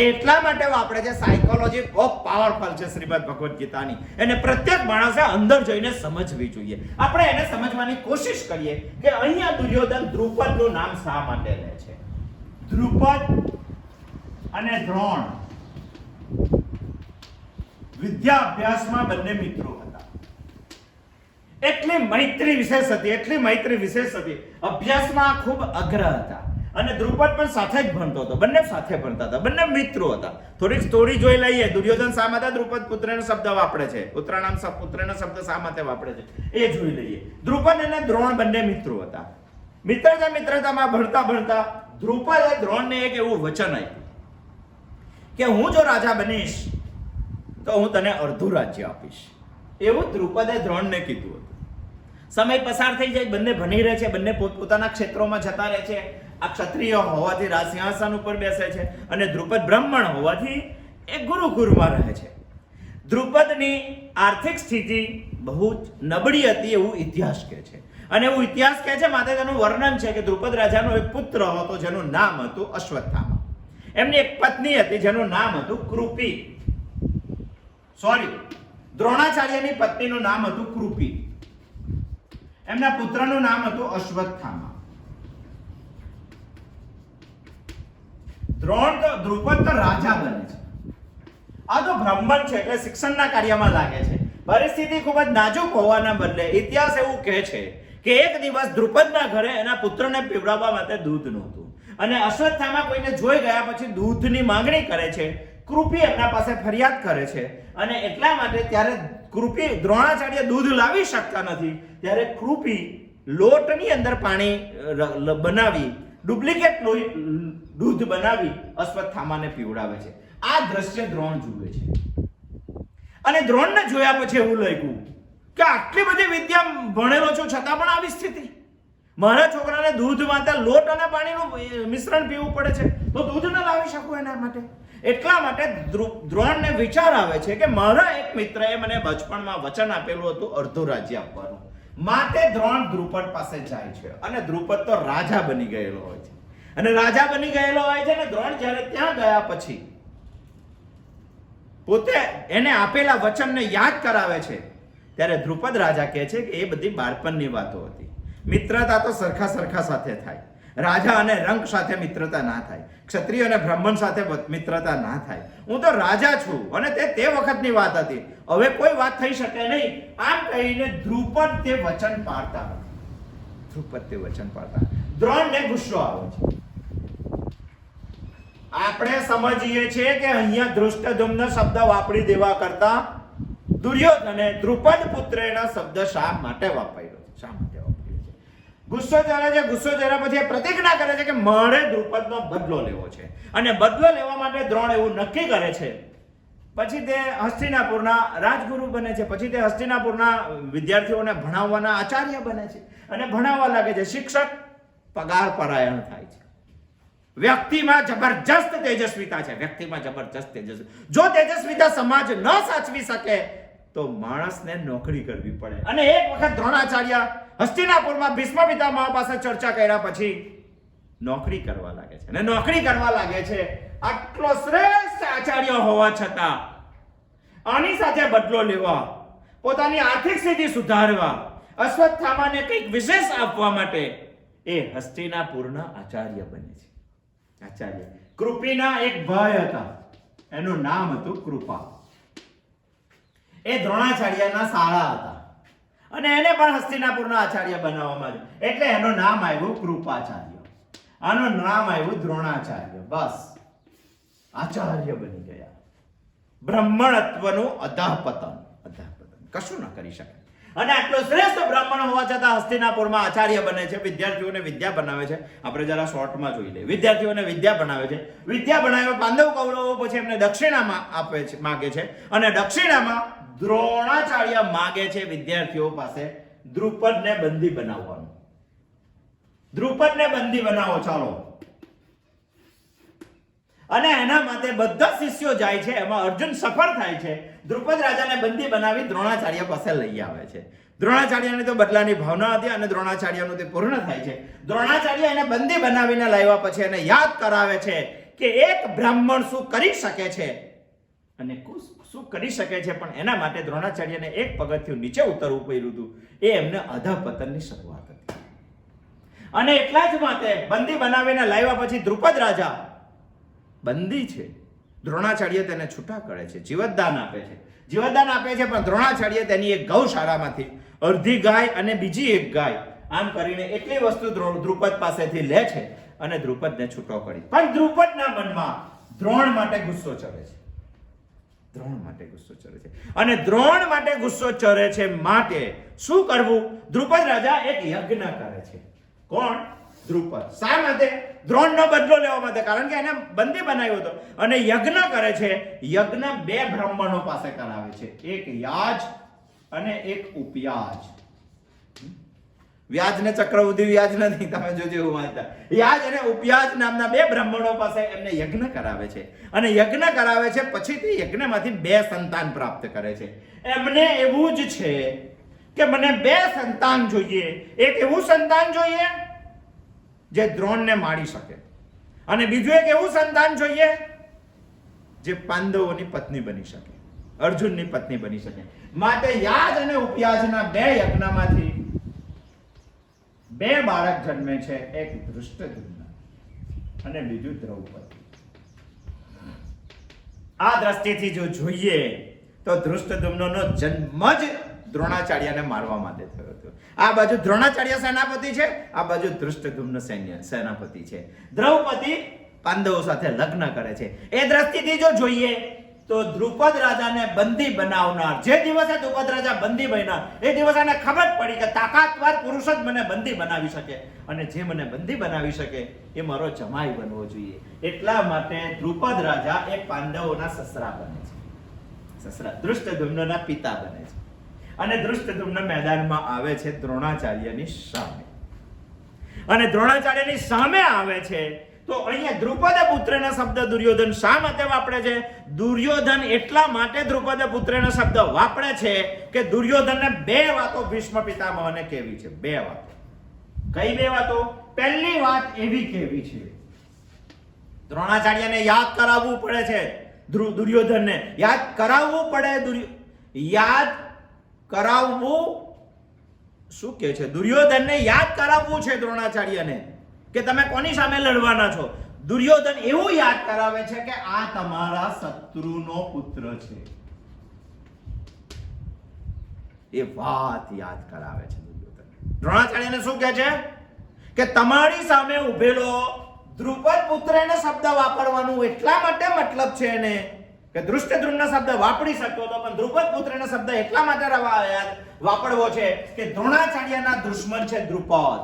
એટલા માટે વાપરે છે, સાયકોલોજી બહુ પાવરફુલ છે શ્રીમદ ભગવદ ગીતાની. એને પ્રત્યેક માણસે અંદર જઈને સમજવી જોઈએ. આપણે એને સમજવાની કોશિશ કરીએ કે અહીંયા દુર્યોધન દ્રુપદનું નામ શા માટે લે છે. દ્રુપદ અને દ્રોણ વિદ્યા અભ્યાસમાં બંને મિત્રો હતા. એટલી મૈત્રી વિશેષ હતી, અભ્યાસમાં ખૂબ અગ્ર હતા અને દ્રુપદ પણ સાથે જ ભણતો હતો. બંને સાથે ભણતા હતા, બંને મિત્રો હતા. થોડી સ્ટોરી જોઈ લઈએ. દુર્યોધન શા માટે દ્રુપદ પુત્રનો શબ્દ વાપરે છે, પુત્રનો શબ્દ શા માટે વાપરે છે એ જોઈ લઈએ. દ્રુપદ અને દ્રોણ બંને મિત્રો હતા. મિત્રતામાં ભણતા દ્રુપદે દ્રોણને એક એવું વચન આપ્યું કે હું જો રાજા બનીશ તો હું તને અડધું રાજ્ય આપીશ. એવું દ્રુપદે દ્રોણને કીધું હતું. સમય પસાર થઈ જાય, બંને ભણી રહે છે, બંને પોતપોતાના ક્ષેત્રોમાં જતા રહે છે. આ ક્ષત્રિય હોવાથી રાજ સિંહાસન ઉપર બેસે છે અને દ્રુપદ બ્રાહ્મણ હોવાથી એ ગુરુકુળમાં રહે છે. દ્રુપદની આર્થિક સ્થિતિ બહુ જ નબળી હતી એવું ઇતિહાસ કહે છે. અને એવું ઇતિહાસ કહે છે માટે તેનું વર્ણન છે કે દ્રુપદ રાજાનો એક પુત્ર હતો જેનું નામ હતું અશ્વત્થામા. એમની એક પત્ની હતી જેનું નામ હતું કૃપી. દ્રોણાચાર્યની પત્નીનું નામ હતું કૃપી. એમના પુત્રનું નામ હતું અશ્વત્થામા. દ્રુપદ તો રાજા બને છે. આ તો બ્રાહ્મણ છે એટલે શિક્ષણના કાર્યમાં લાગે છે. પરિસ્થિતિ ખૂબ જ નાજુક હોવાના બદલે ઇતિહાસ એવું કહે છે કે એક દિવસ દ્રુપદના ઘરે એના પુત્રને પીવડાવવા માટે દૂધ નહોતું અને અશ્વત્થામા કોઈને જોઈ ગયા પછી દૂધની માંગણી કરે છે. કૃપી એમના પાસે ફરિયાદ કરે છે અને એટલા માટે ત્યારે દ્રોણાચાર્ય દૂધ લાવી શકતા નથી ત્યારે કૃપી લોટની અંદર પાણી બનાવી ડુપ્લિકેટ દૂધ બનાવી અશ્વત્થામાને પીવડાવે છે. આ દ્રશ્ય દ્રોણ જુએ છે અને દ્રોણને જોયા પછી એવું લાગ્યું કે આટલી બધી વિદ્યા ભણેલો છું છતાં પણ આવી સ્થિતિ. મારા છોકરાને દૂધ માટે લોટ અને પાણીનું મિશ્રણ પીવું પડે છે તો દૂધ ન લાવી શકું એના માટે. એટલા માટે દ્રોણને વિચાર આવે છે કે મારા એક મિત્રએ મને બચપણમાં વચન આપેલું હતું અડધું રાજ્ય આપવાનું. માટે દ્રોણ દ્રુપદ પાસે જાય છે અને દ્રુપદ તો રાજા બની ગયેલો હોય છે અને દ્રોણ જ્યારે ત્યાં ગયા પછી પોતે એને આપેલા વચનને યાદ કરાવે છે ત્યારે દ્રુપદ રાજા કહે છે કે એ બધી બાળપણની વાતો હતી. મિત્રતા તો સરખા સાથે થાય. રાજા અને રંક સાથે મિત્રતા ના થાય, ક્ષત્રિય અને બ્રાહ્મણ સાથે મિત્રતા ના થાય. હું તો રાજા છું અને તે વખતની વાત હતી, હવે કોઈ વાત થઈ શકે નહીં. આમ કહીને દ્રુપદ તે વચન પાળતા. દ્રોણને ગુસ્સો આવે છે. આપણે સમજીએ છીએ કે અહીંયા ધૃષ્ટદ્યુમ્ન શબ્દ વાપરી દેવા કરતા દુર્યોધને દ્રુપદ પુત્રેના શબ્દ શા માટે વાપર્યો છે? ગુસ્સો ચડે પછી પ્રતિજ્ઞા કરે છે કે મારે દ્રુપદનો બદલો લેવો છે અને બદલો લેવા માટે દ્રોણ એવું નક્કી કરે છે. પછી તે હસ્તિનાપુરના રાજગુરુ બને છે. પછી તે હસ્તિનાપુરના વિદ્યાર્થીઓને ભણાવવાના આચાર્ય બને છે અને ભણાવવા લાગે છે, શિક્ષક પગાર પરાયણ થાય છે. વ્યક્તિમાં જબરજસ્ત તેજસ્વીતા છે. વ્યક્તિમાં જબરજસ્ત તેજસ્વી. જો તેજસ્વીતા સમાજ ન સાચવી શકે તો માણસને નોકરી કરવી પડે. અને એક વખત દ્રોણાચાર્ય હસ્તિનાપુરમાં ભીષ્મ પિતામહ પાસે ચર્ચા કર્યા પછી નોકરી કરવા લાગે છે. અને નોકરી કરવા લાગે છે. આટલો શ્રેષ્ઠ આચાર્ય હોવા છતાં આની સાથે બદલો લેવા, પોતાની આર્થિક સ્થિતિ સુધારવા, અશ્વત્થામાને કંઈક વિશેષ આપવા માટે એ હસ્તિનાપુરના આચાર્ય બને છે. આચાર્ય કૃપિના એક ભાઈ હતા, એનું નામ હતું કૃપા. એ દ્રોણાચાર્યના સાળા હતા અને એને પણ હસ્તિનાપુરના આચાર્ય બનાવવામાં આવ્યો, એટલે એનું નામ આવ્યું કૃપાચાર્ય. આનું નામ આવ્યું દ્રોણાચાર્ય. બસ આચાર્ય બની ગયા. બ્રાહ્મણત્વનું અધઃપતન કશું ન કરી શકે. અને આટલો શ્રેષ્ઠ બ્રાહ્મણ હોવા છતાં હસ્તિનાપુરમાં આચાર્ય બને છે. વિદ્યાર્થીઓને વિદ્યા બનાવે છે. આપણે જરા શોર્ટમાં જોઈ લઈએ. વિદ્યાર્થીઓને વિદ્યા બનાવે છે. વિદ્યા બનાવ્યા પાંડવ કૌરવો પછી એમને દક્ષિણામાં આપે છે, માગે છે. અને દક્ષિણામાં દ્રોણાચાર્ય માગે છે વિદ્યાર્થીઓ પાસે દ્રુપદને બંદી બનાવવાનું. દ્રુપદને બંદી બનાવો ચાલો. અને એના માટે બધા શિષ્યો જાય છે. એમાં અર્જુન સફળ થાય છે. દ્રુપદ રાજાને બંદી બનાવી દ્રોણાચાર્ય પાસે લઈ આવે છે. દ્રોણાચાર્યને તો બદલાની ભાવના હતી અને દ્રોણાચાર્યનું તે પૂર્ણ થાય છે. દ્રોણાચાર્ય એને બંદી બનાવીને લાવ્યા પછી એને યાદ કરાવે છે કે એક બ્રાહ્મણ શું કરી શકે છે અને શું કરી શકે છે. પણ એના માટે દ્રોણાચાર્યને એક પગથિયું નીચે ઉતરવું પડ્યું હતું. એ એમને અધઃપતનની શરૂઆત હતી. અને એટલા જ માટે બંદી બનાવીને લાવ્યા પછી દ્રુપદ રાજા બંદી છે. દ્રોણાચાર્ય તેને છૂટા કરે છે, જીવતદાન આપે છે. જીવતદાન આપે છે પણ દ્રોણાચાર્ય તેની એક ગૌશાળામાંથી અડધી ગાય અને બીજી એક ગાય આમ કરીને એટલી વસ્તુ દ્રુપદ પાસેથી લે છે અને દ્રુપદને છૂટો કરી. પણ દ્રુપદના મનમાં દ્રોણ માટે ગુસ્સો ચડે છે. દ્રોણ માટે ગુસ્સો ચડે છે. અને દ્રોણ માટે ગુસ્સો ચડે છે માટે શું કરવું? દ્રુપદ રાજા એક યજ્ઞ કરે છે. કોણ? દ્રુપદ. શા માટે? દ્રોણનો બદલો લેવા માટે. કારણ કે એને બંદી બનાવ્યો હતો. અને યજ્ઞ કરે છે. યજ્ઞ બે બ્રાહ્મણો પાસે કરાવે છે, એક યાજ અને એક ઉપયાજ. વ્યાજ ને ચક્રવૃદ્ધિ વ્યાજ નથી, તમે જોજો એવું માનતા. યાજ અને ઉપયાજ નામના બે બ્રાહ્મણો પાસે એમને યજ્ઞ કરાવે છે. અને યજ્ઞ કરાવે છે પછી તે યજ્ઞમાંથી બે સંતાન પ્રાપ્ત કરે છે. એમને એવું જ છે કે મને બે સંતાન જોઈએ. એક એવું સંતાન જોઈએ જે દ્રોણને મારી શકે અને બીજું એક એવું સંતાન જોઈએ જે પાંડવોની પત્ની બની શકે, અર્જુનની પત્ની બની શકે. માટે યાજ અને ઉપયાજના બે યજ્ઞમાંથી બે બાળક જન્મે છે. એક ધૃષ્ટદ્યુમ્ન અને બીજું દ્રૌપદી. આ દ્રષ્ટિથી જો જોઈએ તો ધૃષ્ટદ્યુમ્નનો જન્મ જ દ્રોણાચાર્યને મારવા માટે થયો હતો. આ બાજુ દ્રોણાચાર્ય સેનાપતિ છે, આ બાજુ ધૃષ્ટદ્યુમ્ન સેનાપતિ છે. દ્રૌપદી પાંડવો સાથે લગ્ન કરે છે. એ દ્રષ્ટિથી જો જોઈએ તો દ્રુપદ રાજાને બંદી બનાવનાર, જે દિવસે દ્રુપદ રાજા બંદી બન્યા એ દિવસે એને ખબર પડી કે તાકાતવાર પુરુષ જ મને બંદી બનાવી શકે અને જે મને બંદી બનાવી શકે એ મારો જમાઈ બનવો જોઈએ. એટલા માટે દ્રુપદ રાજા એ પાંડવોના સસરા બને છે. સસરા ધૃષ્ટદ્યુમ્નના પિતા બને છે. અને ધૃષ્ટદ્યુમ્ન મેદાનમાં આવે છે દ્રોણાચાર્યની સામે. અને દ્રોણાચાર્યની સામે આવે છે તો અહીંયા દ્રુપદ પુત્રના શબ્દ દુર્યોધન શા માટે વાપરે છે? દુર્યોધન એટલા માટે દ્રુપદ પુત્રના શબ્દ વાપરે છે કે દુર્યોધનને બે વાતો ભીષ્મ પિતામહને કહેવી છે. બે વાતો. કઈ બે વાતો? પહેલી વાત એવી કહેવી છે, દ્રોણાચાર્યને યાદ કરાવવું પડે છે. દુર્યોધનને યાદ કરાવવું પડે. યાદ કરાવવું શું કે છે? દુર્યોધનને યાદ કરાવવું છે દ્રોણાચાર્યને કે તમે કોની સામે લડવાના છો. દુર્યોધન એવું યાદ કરાવે છે કે આ તમારા શત્રુનો પુત્ર છે. એ વાત યાદ કરાવે છે દુર્યોધન. દ્રોણાચાર્યને શું કહે છે કે તમારી સામે ઉભેલો દ્રુપદ પુત્રનો શબ્દ વાપરવાનું એટલા માટે મતલબ છે એને કે ધૃષ્ટદ્યુમ્ન શબ્દ વાપરી શકતો હતો પણ દ્રુપદ પુત્રનો શબ્દ એટલા માટે વાપરવો છે કે દ્રોણાચાર્યના દુશ્મન છે દ્રુપદ.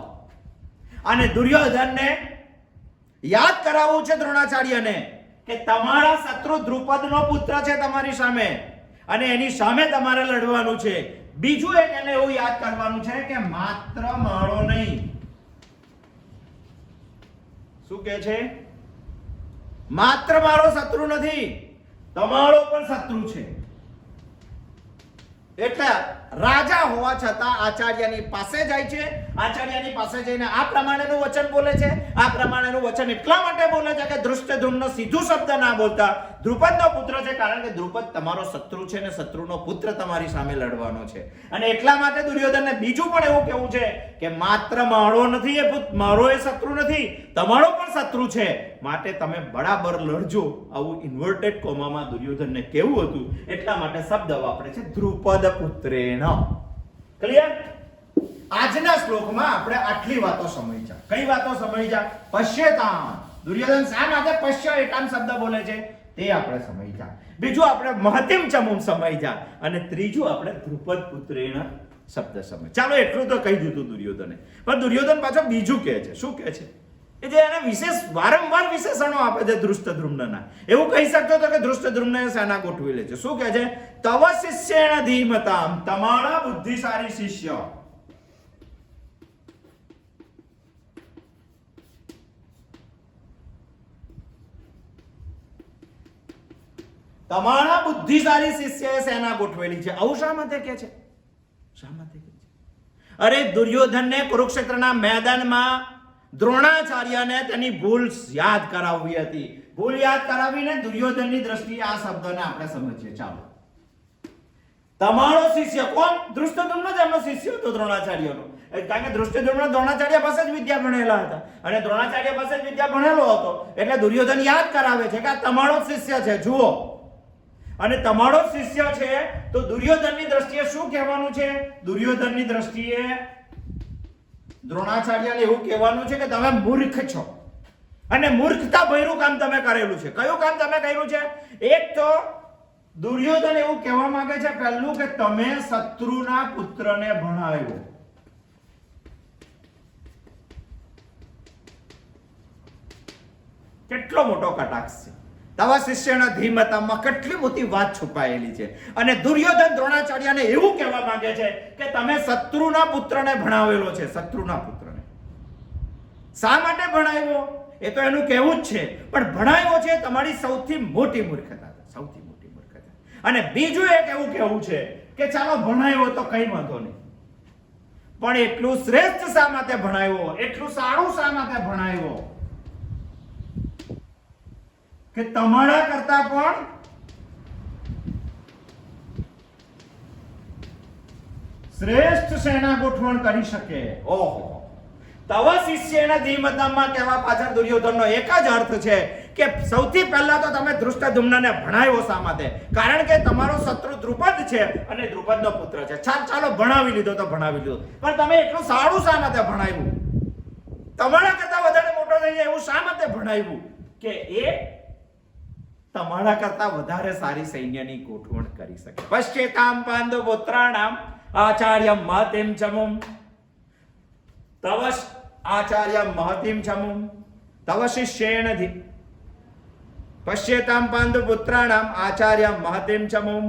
અને દુર્યોધનને યાદ કરાવવું છે દ્રોણાચાર્યને કે તમારા શત્રુ દ્રુપદનો પુત્ર છે તમારી સામે અને એની સામે તમારે લડવાનું છે. બીજું એક એને એવું યાદ કરવાનું છે કે માત્ર મારો નહીં, શું કહે છે? માત્ર મારો શત્રુ નથી, તમારો પણ શત્રુ છે. એટલે રાજા હોવા છતાં આચાર્યની પાસે જાય છે. આચાર્યની પાસે જઈને આ પ્રમાણેનું વચન બોલે છે. આ પ્રમાણેનું વચન એટલા માટે બોલે છે કે ધૃષ્ટદ્યુમ્ન સીધું શબ્દ ના બોલતા દ્રુપદનો પુત્ર છે, કારણ કે દ્રુપદ તમારો શત્રુ છે ને શત્રુનો પુત્ર તમારી સામે લડવાનો છે. અને એટલા માટે દુર્યોધનને બીજું પણ એવું કહેવું છે કે માત્ર મારો નથી એ પુત્ર, મારો એ શત્રુ નથી, તમારો પણ શત્રુ છે, માટે તમે બરાબર લડજો. આવું ઇન્વર્ટેડ કોમામાં દુર્યોધનને કેવું હતું, એટલા માટે શબ્દ વાપરે છે દ્રુપદ પુત્રેણ. ક્લિયર? આજના શ્લોકમાં આપણે આટલી વાતો સમજ્યા. કઈ વાતો સમજ્યા? પશ્યતામ. દુર્યોધન શા માટે પશ્ય એકામ શબ્દ બોલે છે તે આપણે સમજ્યા. બીજું આપણે મહતિમ ચમુમ સમજ્યા. અને ત્રીજું આપણે દ્રુપદ પુત્રેણ શબ્દ સમજ. ચાલો એટલું તો કહી દીધું દુર્યોધને. પણ દુર્યોધન પાછો બીજું કહે છે. શું કહે છે? એ જે એને વિશેષ વારંવાર વિશેષણો આપે છે ધૃષ્ટદ્યુમ્નના. એવું કહી શકતો હતો કે ધૃષ્ટદ્યુમ્નએ સેના ગોઠવી લે છે. શું કહે છે? તવ શિષ્યેણ ધીમતામ. તમારા બુદ્ધિશાળી શિષ્ય. તમારા બુદ્ધિશાળી શિષ્યએ સેના ગોઠવેલી છે. આવું શા માટે કહે છે? શા માટે કહે છે? અરે દુર્યોધનને કુરુક્ષેત્રના મેદાનમાં દ્રોણાચાર્યને તેની ભૂલ યાદ કરાવવી હતી. ભૂલ યાદ કરાવીને દુર્યોધનની દ્રષ્ટિએ આ શબ્દને આપણે સમજીએ. ચાલો, તમારો શિષ્ય કોણ? ધૃષ્ટદ્યુમ્ન જ એમનો શિષ્ય હતો દ્રોણાચાર્યનો. કારણ કે ધૃષ્ટદ્યુમ્ન દ્રોણાચાર્ય પાસે જ વિદ્યા ભણેલા હતા અને દ્રોણાચાર્ય પાસે જ વિદ્યા ભણેલો હતો. એટલે દુર્યોધન યાદ કરાવે છે કે આ તમારો શિષ્ય છે, જુઓ. અને તમારો શિષ્ય છે તો દુર્યોધનની દ્રષ્ટિએ શું કહેવાનું છે? દુર્યોધનની દ્રષ્ટિએ દ્રોણાચાર્યને એવું કહેવાનું છે કે તમે મૂર્ખ છો અને મૂર્ખતા ભર્યું કામ તમે કરેલું છે. કયું કામ તમે કર્યું છે? એક તો દુર્યોધન એવું કહેવા માંગે છે પહેલું કે તમે શત્રુના પુત્રને ભણાવ્યો. કેટલો મોટો કટાક્ષ છે. તવા શિષ્યના ધીમતામાં કેટલી મોટી વાત છુપાયેલી છે. અને દુર્યોધન દ્રોણાચાર્યને એવું કહેવા માંગે છે કે તમે શત્રુના પુત્રને ભણાવેલો છે. શત્રુના પુત્રને શા માટે ભણાવ્યો એ તો એનું કહેવું જ છે, પણ ભણાવ્યો છે તમારી સૌથી મોટી મૂર્ખતા. સૌથી મોટી મૂર્ખતા. અને બીજું એક એવું કહેવું છે કે ચાલો ભણાવ્યો તો કઈ વાંધો નહીં, પણ એટલું શ્રેષ્ઠ શા માટે ભણાવ્યો, એટલું સારું શા માટે ભણાવ્યો કે તમારા કરતા પણ શ્રેષ્ઠ સેના ગોઠવણ કરી શકે. ઓહો, તવ શિષ્યેણ ધીમતામાં કહેવા પાછળ દુર્યોધનનો એક જ અર્થ છે કે સૌથી પહેલા તો તમે ધૃષ્ટદ્યુમ્નને ભણાવ્યો શા માટે? કારણ કે તમારો શત્રુ દ્રુપદ છે અને દ્રુપદનો પુત્ર છે. ચાલો ભણાવી લીધો તો ભણાવી લીધો, પણ તમે એટલું સારું શા માટે ભણાવ્યું? તમારા કરતા વધારે મોટો થઈ જાય એવું શા માટે ભણાવ્યું કે એ તમારા કરતા વધારે સારી સૈન્યની ગોઠવણ કરી શકે. પશ્ચેતામ પાંડુ પુત્રાણામ આચાર્ય મહતિમ ચમુમ. તવ આચાર્ય મહતિમ ચમુમ તવ શિષ્યેણ ધિ. પશ્ચેતામ પાંડુ પુત્રાણામ આચાર્ય મહતિમ ચમુમ.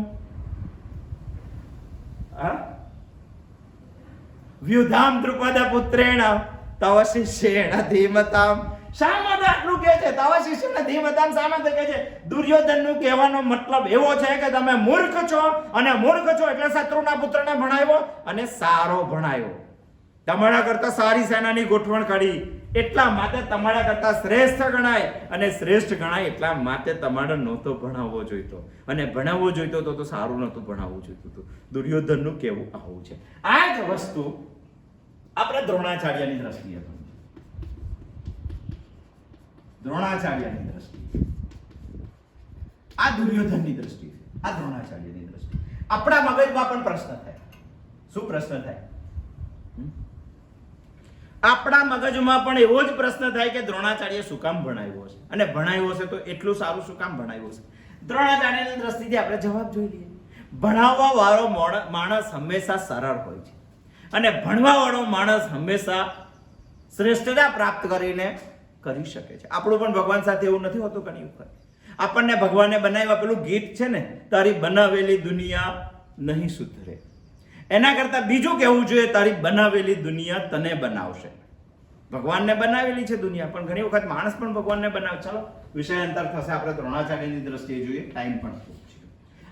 વ્યુધામ દ્રુપદ પુત્રેણ તવ શિષ્યેણ ધીમતામ. શા માટે આટલું કહે છે? તવ શિષ્યને ધીમતામ શા માટે કહે છે? દુર્યોધનનું કહેવાનો મતલબ એવો છે કે તમે મૂર્ખ છો અને મૂર્ખ છો એટલે શત્રુના પુત્રને ભણાવ્યો અને સારો ભણાવ્યો. તમારા કરતા સારી સેનાની ગોઠવણ કરી એટલા માટે તમારા કરતા શ્રેષ્ઠ ગણાય અને શ્રેષ્ઠ ગણાય એટલા માટે તમારે નહોતો ભણાવવો જોઈતો અને ભણાવવો જોઈતો તો સારું નહોતું ભણાવવું જોઈતું. દુર્યોધનનું કહેવું આવું છે. આ જ વસ્તુ આપણે દ્રોણાચાર્યની દ્રષ્ટિએ દ્રોણાચાર્યની દ્રષ્ટિ, આ દુર્યોધનની દ્રષ્ટિ, આ દ્રોણાચાર્યની દ્રષ્ટિ. આપણા મગજમાં પણ પ્રશ્ન થાય. શું પ્રશ્ન થાય? આપણા મગજમાં પણ એવો જ પ્રશ્ન થાય કે દ્રોણાચાર્ય શું કામ ભણાવ્યો છે, અને ભણાવ્યો છે તો એટલું સારું શું કામ ભણાવ્યો છે? દ્રોણાચાર્યની દ્રષ્ટિથી આપણે જવાબ જોઈ લઈએ. ભણાવવા વાળો માણસ હંમેશા સરળ હોય છે અને ભણવા વાળો માણસ હંમેશા શ્રેષ્ઠતા પ્રાપ્ત કરીને કરી શકે છે. આપણું પણ ભગવાન સાથે એવું નથી હોતું. ઘણી વખત આપણને ભગવાને બનાવ્યા, પેલું ગીત છે ને, તારી બનાવેલી દુનિયા નહીં સુધરે, એના કરતા બીજું કહેવું જોઈએ તારી બનાવેલી દુનિયા તને બનાવશે. ભગવાનને બનાવેલી છે દુનિયા, પણ ઘણી વખત માણસ પણ ભગવાનને બનાવે. ચલો વિષયાંતર થશે, આપણે દ્રોણાચાર્યની દ્રષ્ટિએ જોઈએ, ટાઈમ પણ ખૂબ છે.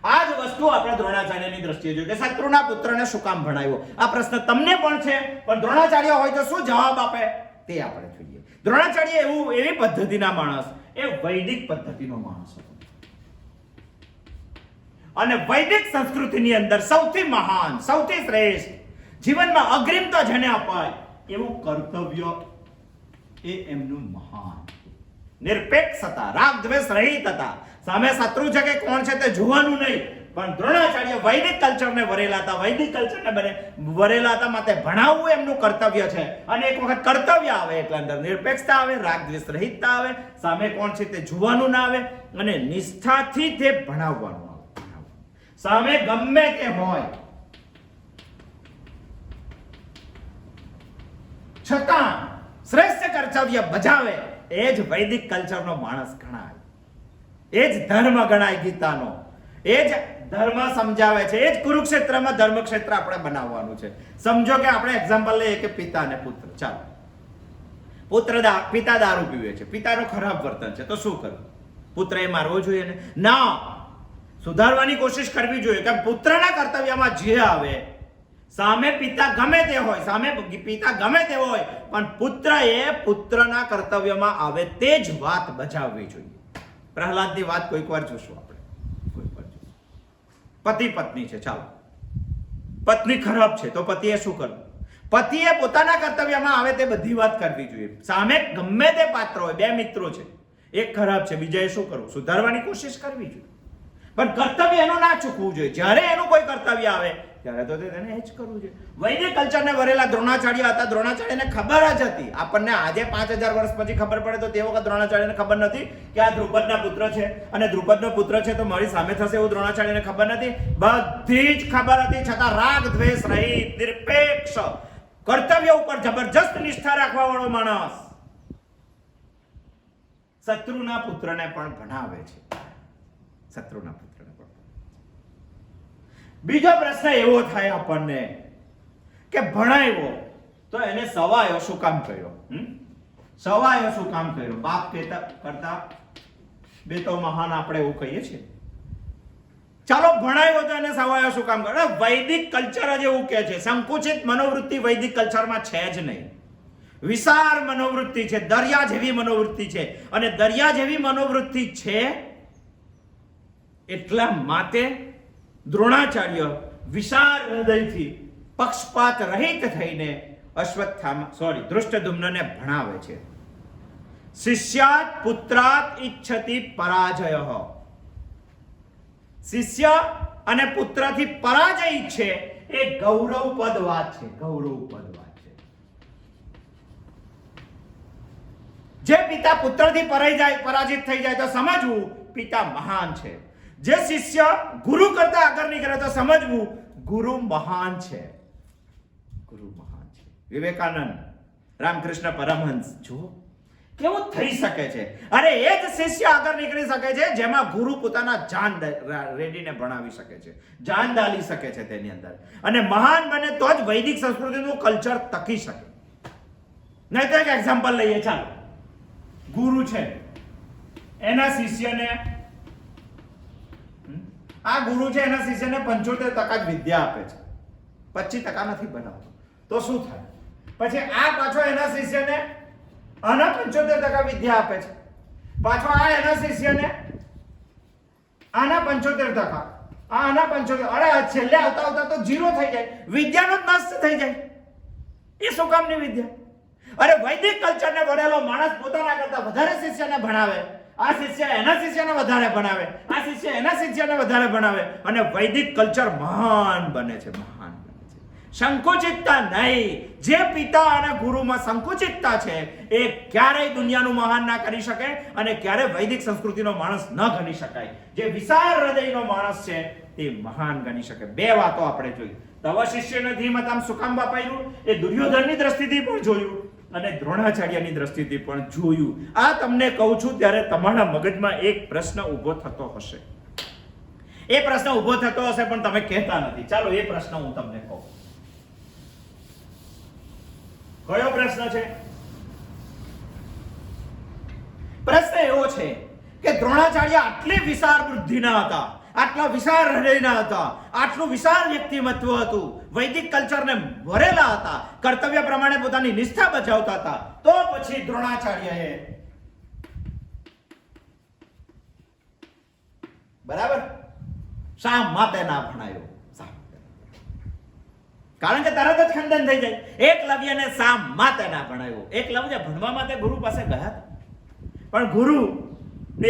આ જ વસ્તુ આપણે દ્રોણાચાર્યની દ્રષ્ટિએ જોઈએ કે શત્રુના પુત્રને શું કામ ભણાવ્યો. આ પ્રશ્ન તમને પણ છે, પણ દ્રોણાચાર્ય હોય તો શું જવાબ આપે તે આપણે જોઈએ. દ્રોણાચાર્ય એવી પદ્ધતિના માણસ, એ વૈદિક પદ્ધતિનો માણસ હતો. અને વૈદિક સંસ્કૃતિની અંદર સૌથી મહાન, સૌથી શ્રેષ્ઠ, જીવનમાં અગ્રિમતા જેને અપાય એવું કર્તવ્ય, એ એમનું મહાન. નિરપેક્ષ હતા, રાગ દ્વેષ રહિત હતા. સામે શત્રુ છે કે કોણ છે તે જોવાનું નહીં, પણ દ્રોણાચાર્ય વૈદિક કલ્ચરને વરેલા હતા, વૈદિક કલ્ચરને વરેલા હતા. માટે ભણાવવું એમનું કર્તવ્ય છે. અને એક વખત કર્તવ્ય આવે એટલે અંદર નિરપેક્ષતા આવે, રાગ દ્વેષ રહિતતા આવે, સામે કોણ છે તે જોવાનું ના આવે, અને નિષ્ઠાથી તે ભણાવવાનું આવે. સામે ગમે તે હોય છતાં શ્રેષ્ઠ કર્તવ્ય બજાવે, એ જ વૈદિક કલ્ચરનો માણસ ગણાય, એ જ ધર્મ ગણાય ગીતાનો, એ જ ધર્મ સમજાવે છે, એ જ કુરુક્ષેત્રમાં ધર્મક્ષેત્ર આપણે બનાવવાનું છે. સમજો કે આપણે એક્ઝામ્પલ લઈએ કે પિતા અને પુત્ર. ચાલો, પિતા દારૂ પીવે છે, પિતાનું ખરાબ વર્તન છે, તો શું કરવું? પુત્રએ મારવો જોઈએ ને? ના, સુધારવાની કોશિશ કરવી જોઈએ. કે પુત્રના કર્તવ્યમાં જે આવે, સામે પિતા ગમે તે હોય, સામે પિતા ગમે તે હોય, પણ પુત્રએ પુત્રના કર્તવ્યમાં આવે તે જ વાત બજાવવી જોઈએ. પ્રહલાદની વાત કોઈક વાર જોશું આપણે, કોઈક વાર જોશું. પતિ પત્ની છે, ચાલો, પત્ની ખરાબ છે તો પતિએ શું કરવું? પતિએ પોતાના કર્તવ્યમાં આવે તે બધી વાત કરવી જોઈએ. સામે ગમે તે પાત્ર હોય, બે મિત્રો છે, એક ખરાબ છે, બીજાએ શું કરવું? સુધારવાની કોશિશ કરવી જોઈએ. પણ કર્તવ્ય એનું ના ચૂકવું જોઈએ. જ્યારે એનું કોઈ કર્તવ્ય આવે ત્યારે તો તેને એ જ કરવું જોઈએ. વૈદિક કલ્ચરને વરેલા દ્રોણાચાર્ય હતા. દ્રોણાચાર્યને ખબર જ હતી. આપણને આજે 5000 વર્ષ પછી ખબર પડે તો તે વખત દ્રોણાચાર્યને ખબર નથી કે આ દ્રુપદના પુત્ર છે, અને દ્રુપદનો પુત્ર છે તો મારી સામે થશે એવું દ્રોણાચાર્યને ખબર નથી. બધી જ ખબર હતી, છતાં રાગ દ્વેષ રહિત, નિરપેક્ષ, કર્તવ્ય ઉપર જબરજસ્ત નિષ્ઠા રાખવા વાળો માણસ શત્રુના પુત્રને પણ ભણાવે છે. શત્રુના પુત્રને પણ. બીજો પ્રશ્ન એવો થાય આપણને કે ભણાવ્યો તો એને સવાયો શું કામ કર્યો? સવાયો શું કામ કર્યો? બાપ કરતા બે તો મહાન, આપણે એવું કહીએ છીએ. ચાલો, ભણાવ્યો તો એને સવાયો શું કામ કર્યો? વૈદિક કલ્ચર જ એવું કહે છે. સંકુચિત મનોવૃત્તિ વૈદિક કલ્ચરમાં છે જ નહીં. વિશાળ મનોવૃત્તિ છે, દરિયા જેવી મનોવૃત્તિ છે. અને દરિયા જેવી મનોવૃત્તિ છે એટલા માટે દ્રોણાચાર્ય વિશાળ હૃદયથી પક્ષપાત રહિત થઈને ધૃષ્ટદ્યુમ્નને ભણાવે છે. શિષ્યાત પુત્રાત ઇચ્છતિ પરાજય. શિષ્ય અને પુત્રથી પરાજય ઈચ્છે એ ગૌરવપદ વાત છે, ગૌરવપદ વાત છે. જે પિતા પુત્રથી પરાજિત થઈ જાય તો સમજવું પિતા મહાન છે. જે શિષ્ય ગુરુ કરતા આગળ નીકળે તો સમજવું ગુરુ મહાન છે, ગુરુ મહાન છે. વિવેકાનંદ, રામકૃષ્ણ પરમહંસ, જો કેવું થઈ શકે છે. અરે એ જ શિષ્ય આગળ નીકળી શકે છે જેમાં ગુરુ પોતાના જાન રેડીને ભણાવી શકે છે, જાન ડાલી શકે છે તેની અંદર, અને મહાન બને તો જ વૈદિક સંસ્કૃતિનું કલ્ચર ટકી શકે. નહીં તો એક એક્ઝામ્પલ લઈએ. ચાલો, ગુરુ છે, એના શિષ્યને, આ ગુરુ છે એના શિષ્યને 75% જ વિદ્યા આપે છે, 25% નથી બનાવતો, તો શું થાય? પછી આ પાછો એના શિષ્યને આના 75% વિદ્યા આપે છે, પાછો આ એના શિષ્યને આના 75%, આના 75%, અરે છેલ્લે આવતા આવતા તો 0 થઈ જાય, વિદ્યાનો જ નાશ થઈ જાય. એ શું કામની વિદ્યા? અરે વૈદિક કલ્ચરને વરેલો માણસ પોતાના કરતા વધારે શિષ્યને ભણાવે, આ શિષ્ય એના શિષ્યને વધારે ભણાવે, આ શિષ્ય એના શિષ્યને વધારે ભણાવે, અને વૈદિક કલ્ચર મહાન બને છે, મહાન બને છે. સંકુચિતતા નહીં. જે પિતા અને ગુરુમાં સંકુચિતતા છે એ ક્યારેય દુનિયાનું મહાન ના કરી શકે, અને ક્યારેય વૈદિક સંસ્કૃતિનો માણસ ન ગણી શકાય. જે વિશાળ હૃદયનો માણસ છે તે મહાન ગણી શકે. બે વાતો આપણે જોઈ. તવ શિષ્યને ધીમતામ શું કામ બાપાયું એ દુર્યોધનની દ્રષ્ટિથી પણ જોયું, અને દ્રોણાચાર્યની દ્રષ્ટિથી પણ જોયું. આ તમને કહું છું ત્યારે તમારા મગજમાં એક પ્રશ્ન ઊભો થતો હશે. એ પ્રશ્ન ઊભો થતો હશે પણ તમે કહેતા નથી. ચાલો, એ પ્રશ્ન હું તમને કહું. કયો પ્રશ્ન છે? પ્રશ્ન એવો છે કે દ્રોણાચાર્ય આટલી વિશાળ બુદ્ધિના હતા, આટલા વિશાળ હૃદયના હતા, આટલું વિશાળ વ્યક્તિમત્વ હતું, વૈદિક કલ્ચરને ભરેલા હતા, કર્તવ્ય પ્રમાણે પોતાની નિષ્ઠા બજાવતા હતા, તો પછી દ્રોણાચાર્યએ બરાબર શા માટે ના ભણાયો? કારણ કે તરત જ ખંડન થઈ જાય. એકલવ્યને શા માટે ના ભણાયો? એકલવ્ય ભણવા માટે ગુરુ પાસે ગયા હતા, પણ ગુરુ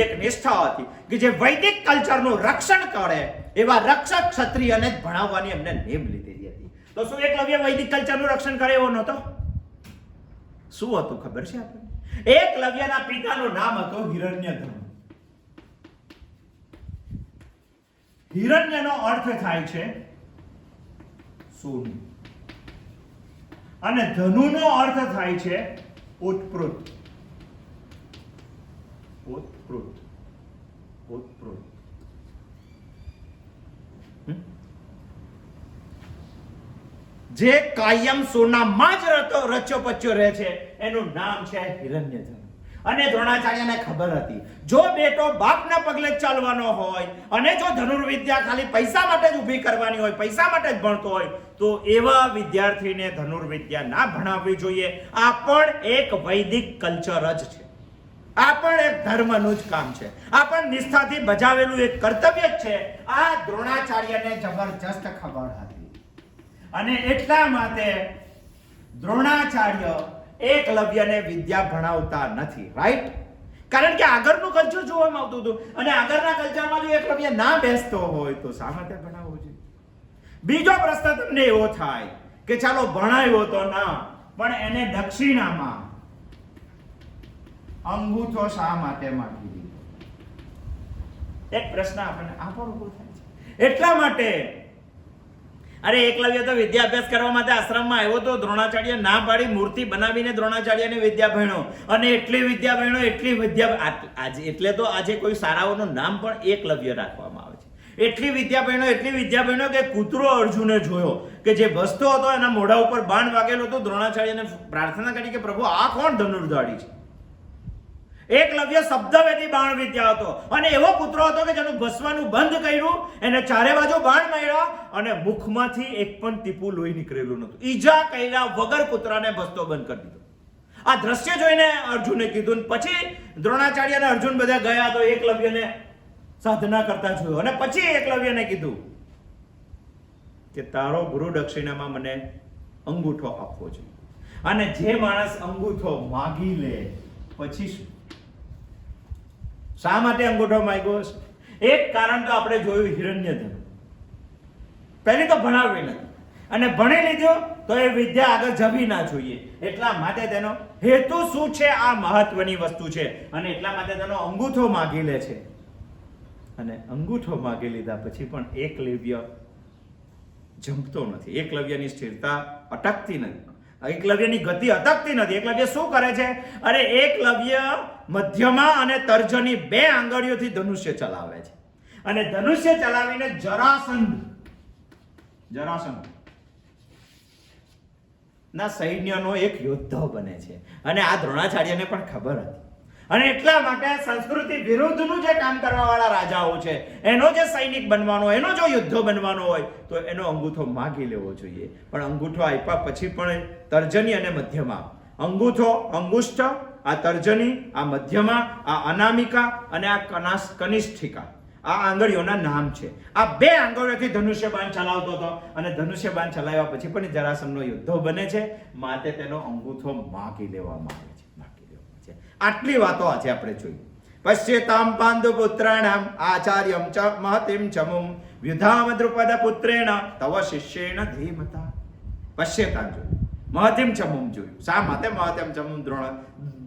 એક નિષ્ઠા હતી કે જે વૈદિક કલ્ચરનું રક્ષણ કરે એવા રક્ષક ક્ષત્રિયને જ ભણાવવાની એમને નેમ લીધેલી હતી. તો શું એકલવ્ય વૈદિક કલ્ચરનું રક્ષણ કરે એવો નહોતો? શું હતું ખબર છે આપણને? એકલવ્યના પિતાનું નામ હતું હિરણ્યધન. હિરણ્યનો અર્થ થાય છે સોનું અને ધનુનો અર્થ થાય છે ઓતપ્રોત. ઓતપ્રોત ઓતપ્રોત જે કાયમ સોનામાં જ રચ્યો પચ્યો રહે છે એનું નામ છે હિરણ્યધન. અને દ્રોણાચાર્યને ખબર હતી જો બેટો બાપના પગલે જ ચાલવાનો હોય અને જો ધનુર્વિદ્યા ખાલી પૈસા માટે જ ઊભી કરવાની હોય, પૈસા માટે જ ભણતો હોય, તો એવા વિદ્યાર્થીને ધનુર્વિદ્યા ના ભણાવવી જોઈએ. આ પણ એક વૈદિક કલ્ચર જ છે, આ પણ એક ધર્મનું જ કામ છે, આ પણ નિષ્ઠાથી બજાવેલું એક કર્તવ્ય જ છે. આ દ્રોણાચાર્યને જબરજસ્ત ખબર હતી અને એટલા માટે દ્રોણાચાર્ય એકલવ્યને વિદ્યા ભણાવતા નથી. રાઈટ? કારણ કે આગળનું કલ્ચર જોવામાં આવતું હતું અને આગળના કલ્ચરમાં જો એકલવ્ય ના બેસતો હોય તો શા માટે ભણાવવો જોઈએ? બીજો પ્રશ્ન તમને એવો થાય કે ચાલો ભણાવ્યો તો ના, પણ એને દક્ષિણામાં અંગૂઠો શા માટે માંગી દીધો? એક પ્રશ્ન આપણને આ પણ ઉભો થાય છે. એટલા માટે અરે એકલવ્ય તો વિદ્યા અભ્યાસ કરવા માટે આશ્રમમાં આવ્યો તો દ્રોણાચાર્ય ના પાડી મૂર્તિ બનાવીને દ્રોણાચાર્યની વિદ્યા ભણ્યો અને એટલી વિદ્યા ભણ્યો, એટલી વિદ્યા આજે એટલે તો આજે કોઈ શાળાઓનું નામ પણ એકલવ્ય રાખવામાં આવે છે. એટલી વિદ્યા ભણ્યો કે કૂતરો અર્જુને જોયો કે જે બસતો હતો એના મોઢા ઉપર બાણ વાગેલો હતો. દ્રોણાચાર્યને પ્રાર્થના કરી કે પ્રભુ આ કોણ ધનુર્ધારી છે? એકલવ્ય શબ્દવેદી બાણ વિદ્યા હતો અને એવો પુત્ર હતો કે જેનું ભસવાનું બંધ કર્યું, એને ચારે બાજુ બાણ માર્યા અને મુખમાંથી એક પણ ટીપું લોહી નીકળેલું નહોતું. ઈજા કર્યા વગર પુત્રને ભસતો બંધ કરી દીધો. આ દ્રશ્ય જોઈને અર્જુને કીધું. પછી દ્રોણાચાર્ય અને અર્જુન બધા ગયા તો એકલવ્યને સાધના કરતા જોયો અને પછી એકલવ્યને કીધું કે તારો ગુરુ દક્ષિણામાં મને અંગૂઠો આપવો જોઈએ. અને જે માણસ અંગૂઠો માગી લે પછી શું? શા માટે અંગૂઠો માંગ્યો? એક કારણ તો આપણે જોયું, હિરણ્યધન. પહેલી તો ભણાવી નથી અને ભણી લીધો તો એ વિદ્યા આગળ જવી ના જોઈએ. એટલા માટે તેનો હેતુ શું છે? આ મહત્વની વસ્તુ છે અને એટલા માટે તેનો અંગૂઠો માગી લે છે. અને અંગૂઠો માગી લીધા પછી પણ એકલવ્ય જંપતો નથી, એકલવ્યની સ્થિરતા અટકતી નથી, એકલવ્યની ગતિ અટકતી નથી. એકલવ્ય શું કરે છે? અરે એકલવ્ય મધ્યમાં અને તર્જની બે આંગળીઓથી ધનુષ્ય ચલાવે છે અને ધનુષ્ય ચલાવીને જરાસંધ ના સૈન્યનો એક યોદ્ધો બને છે. અને આ દ્રોણાચાર્યને પણ ખબર હતી અને એટલા માટે સંસ્કૃતિ વિરુદ્ધનું જે કામ કરવા વાળા રાજાઓ છે એનો જે સૈનિક બનવાનો, એનો જો યોદ્ધો બનવાનો હોય તો એનો અંગૂઠો માગી લેવો જોઈએ. પણ અંગૂઠો આપ્યા પછી પણ તર્જની અને મધ્યમાં, અંગૂઠો, અંગુષ્ઠ, આ તર્જની, આ મધ્યમાં, આ અનામિકા અને આ કનિષ્ઠિકા, આ આંગળીઓના નામ છે. આ બે આંગળીઓથી ધનુષ્ય બાણ ચલાવતો હતો અને ધનુષ્ય બાણ ચલાવ્યા પછી પણ જરાસંધનો યોદ્ધો બને છે. માટે તેનો અંગૂઠો માગી લેવામાં આવે છે. આટલી વાતો આજે આપણે જોઈ. પશ્યેતામ પાંડુ પુત્રાણામ આચાર્યમ ચ મહતિમ ચમુમ વ્યુધામ દ્રુપદ પુત્રેણ તવ શિષ્યેણ ધીમતા. પશ્યેતામ જોયું, મહતિમ ચમુમ જોયું. શા માટે મહતિમ ચમુમ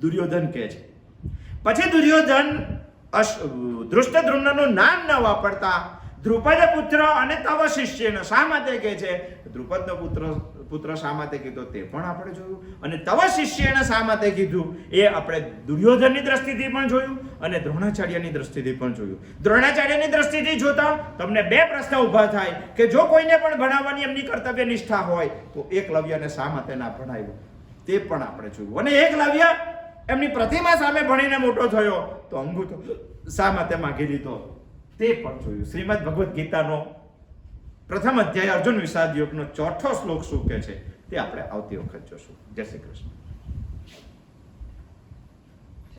દુર્યોધન કહે છે? પછી દુર્યોધન ધૃષ્ટદ્યુમ્નનું નામ ન વાપરતા દ્રુપદ પુત્ર અને તવ શિષ્યેણ શા માટે કહે છે? દ્રુપદનો પુત્ર શા માટે કીધો તે પણ આપણે જોયું અને તવ શિષ્યેણ શા માટે કીધું એ આપણે દુર્યોધનની દ્રષ્ટિથી પણ જોયું અને દ્રોણાચાર્યની દ્રષ્ટિથી પણ જોયું. દ્રોણાચાર્યની દ્રષ્ટિથી જોતા તમને બે પ્રશ્ન ઊભા થાય કે જો કોઈને પણ ભણાવવાની એમની કર્તવ્ય નિષ્ઠા હોય તો એકલવ્યને શા માટે ના ભણાવ્યું તે પણ આપણે જોયું. અને એકલવ્ય એમની પ્રતિમા સામે ભણીને મોટો થયો તો અંગૂઠો શા માટે માગી લીધો તે પણ જોયું. શ્રીમદ ભગવદ્ ગીતાનો પ્રથમ અધ્યાય અર્જુન વિષાદ યોગનો 4થો શ્લોક શું કહે છે તે આપણે આવતી વખત જોશું. જય શ્રી કૃષ્ણ.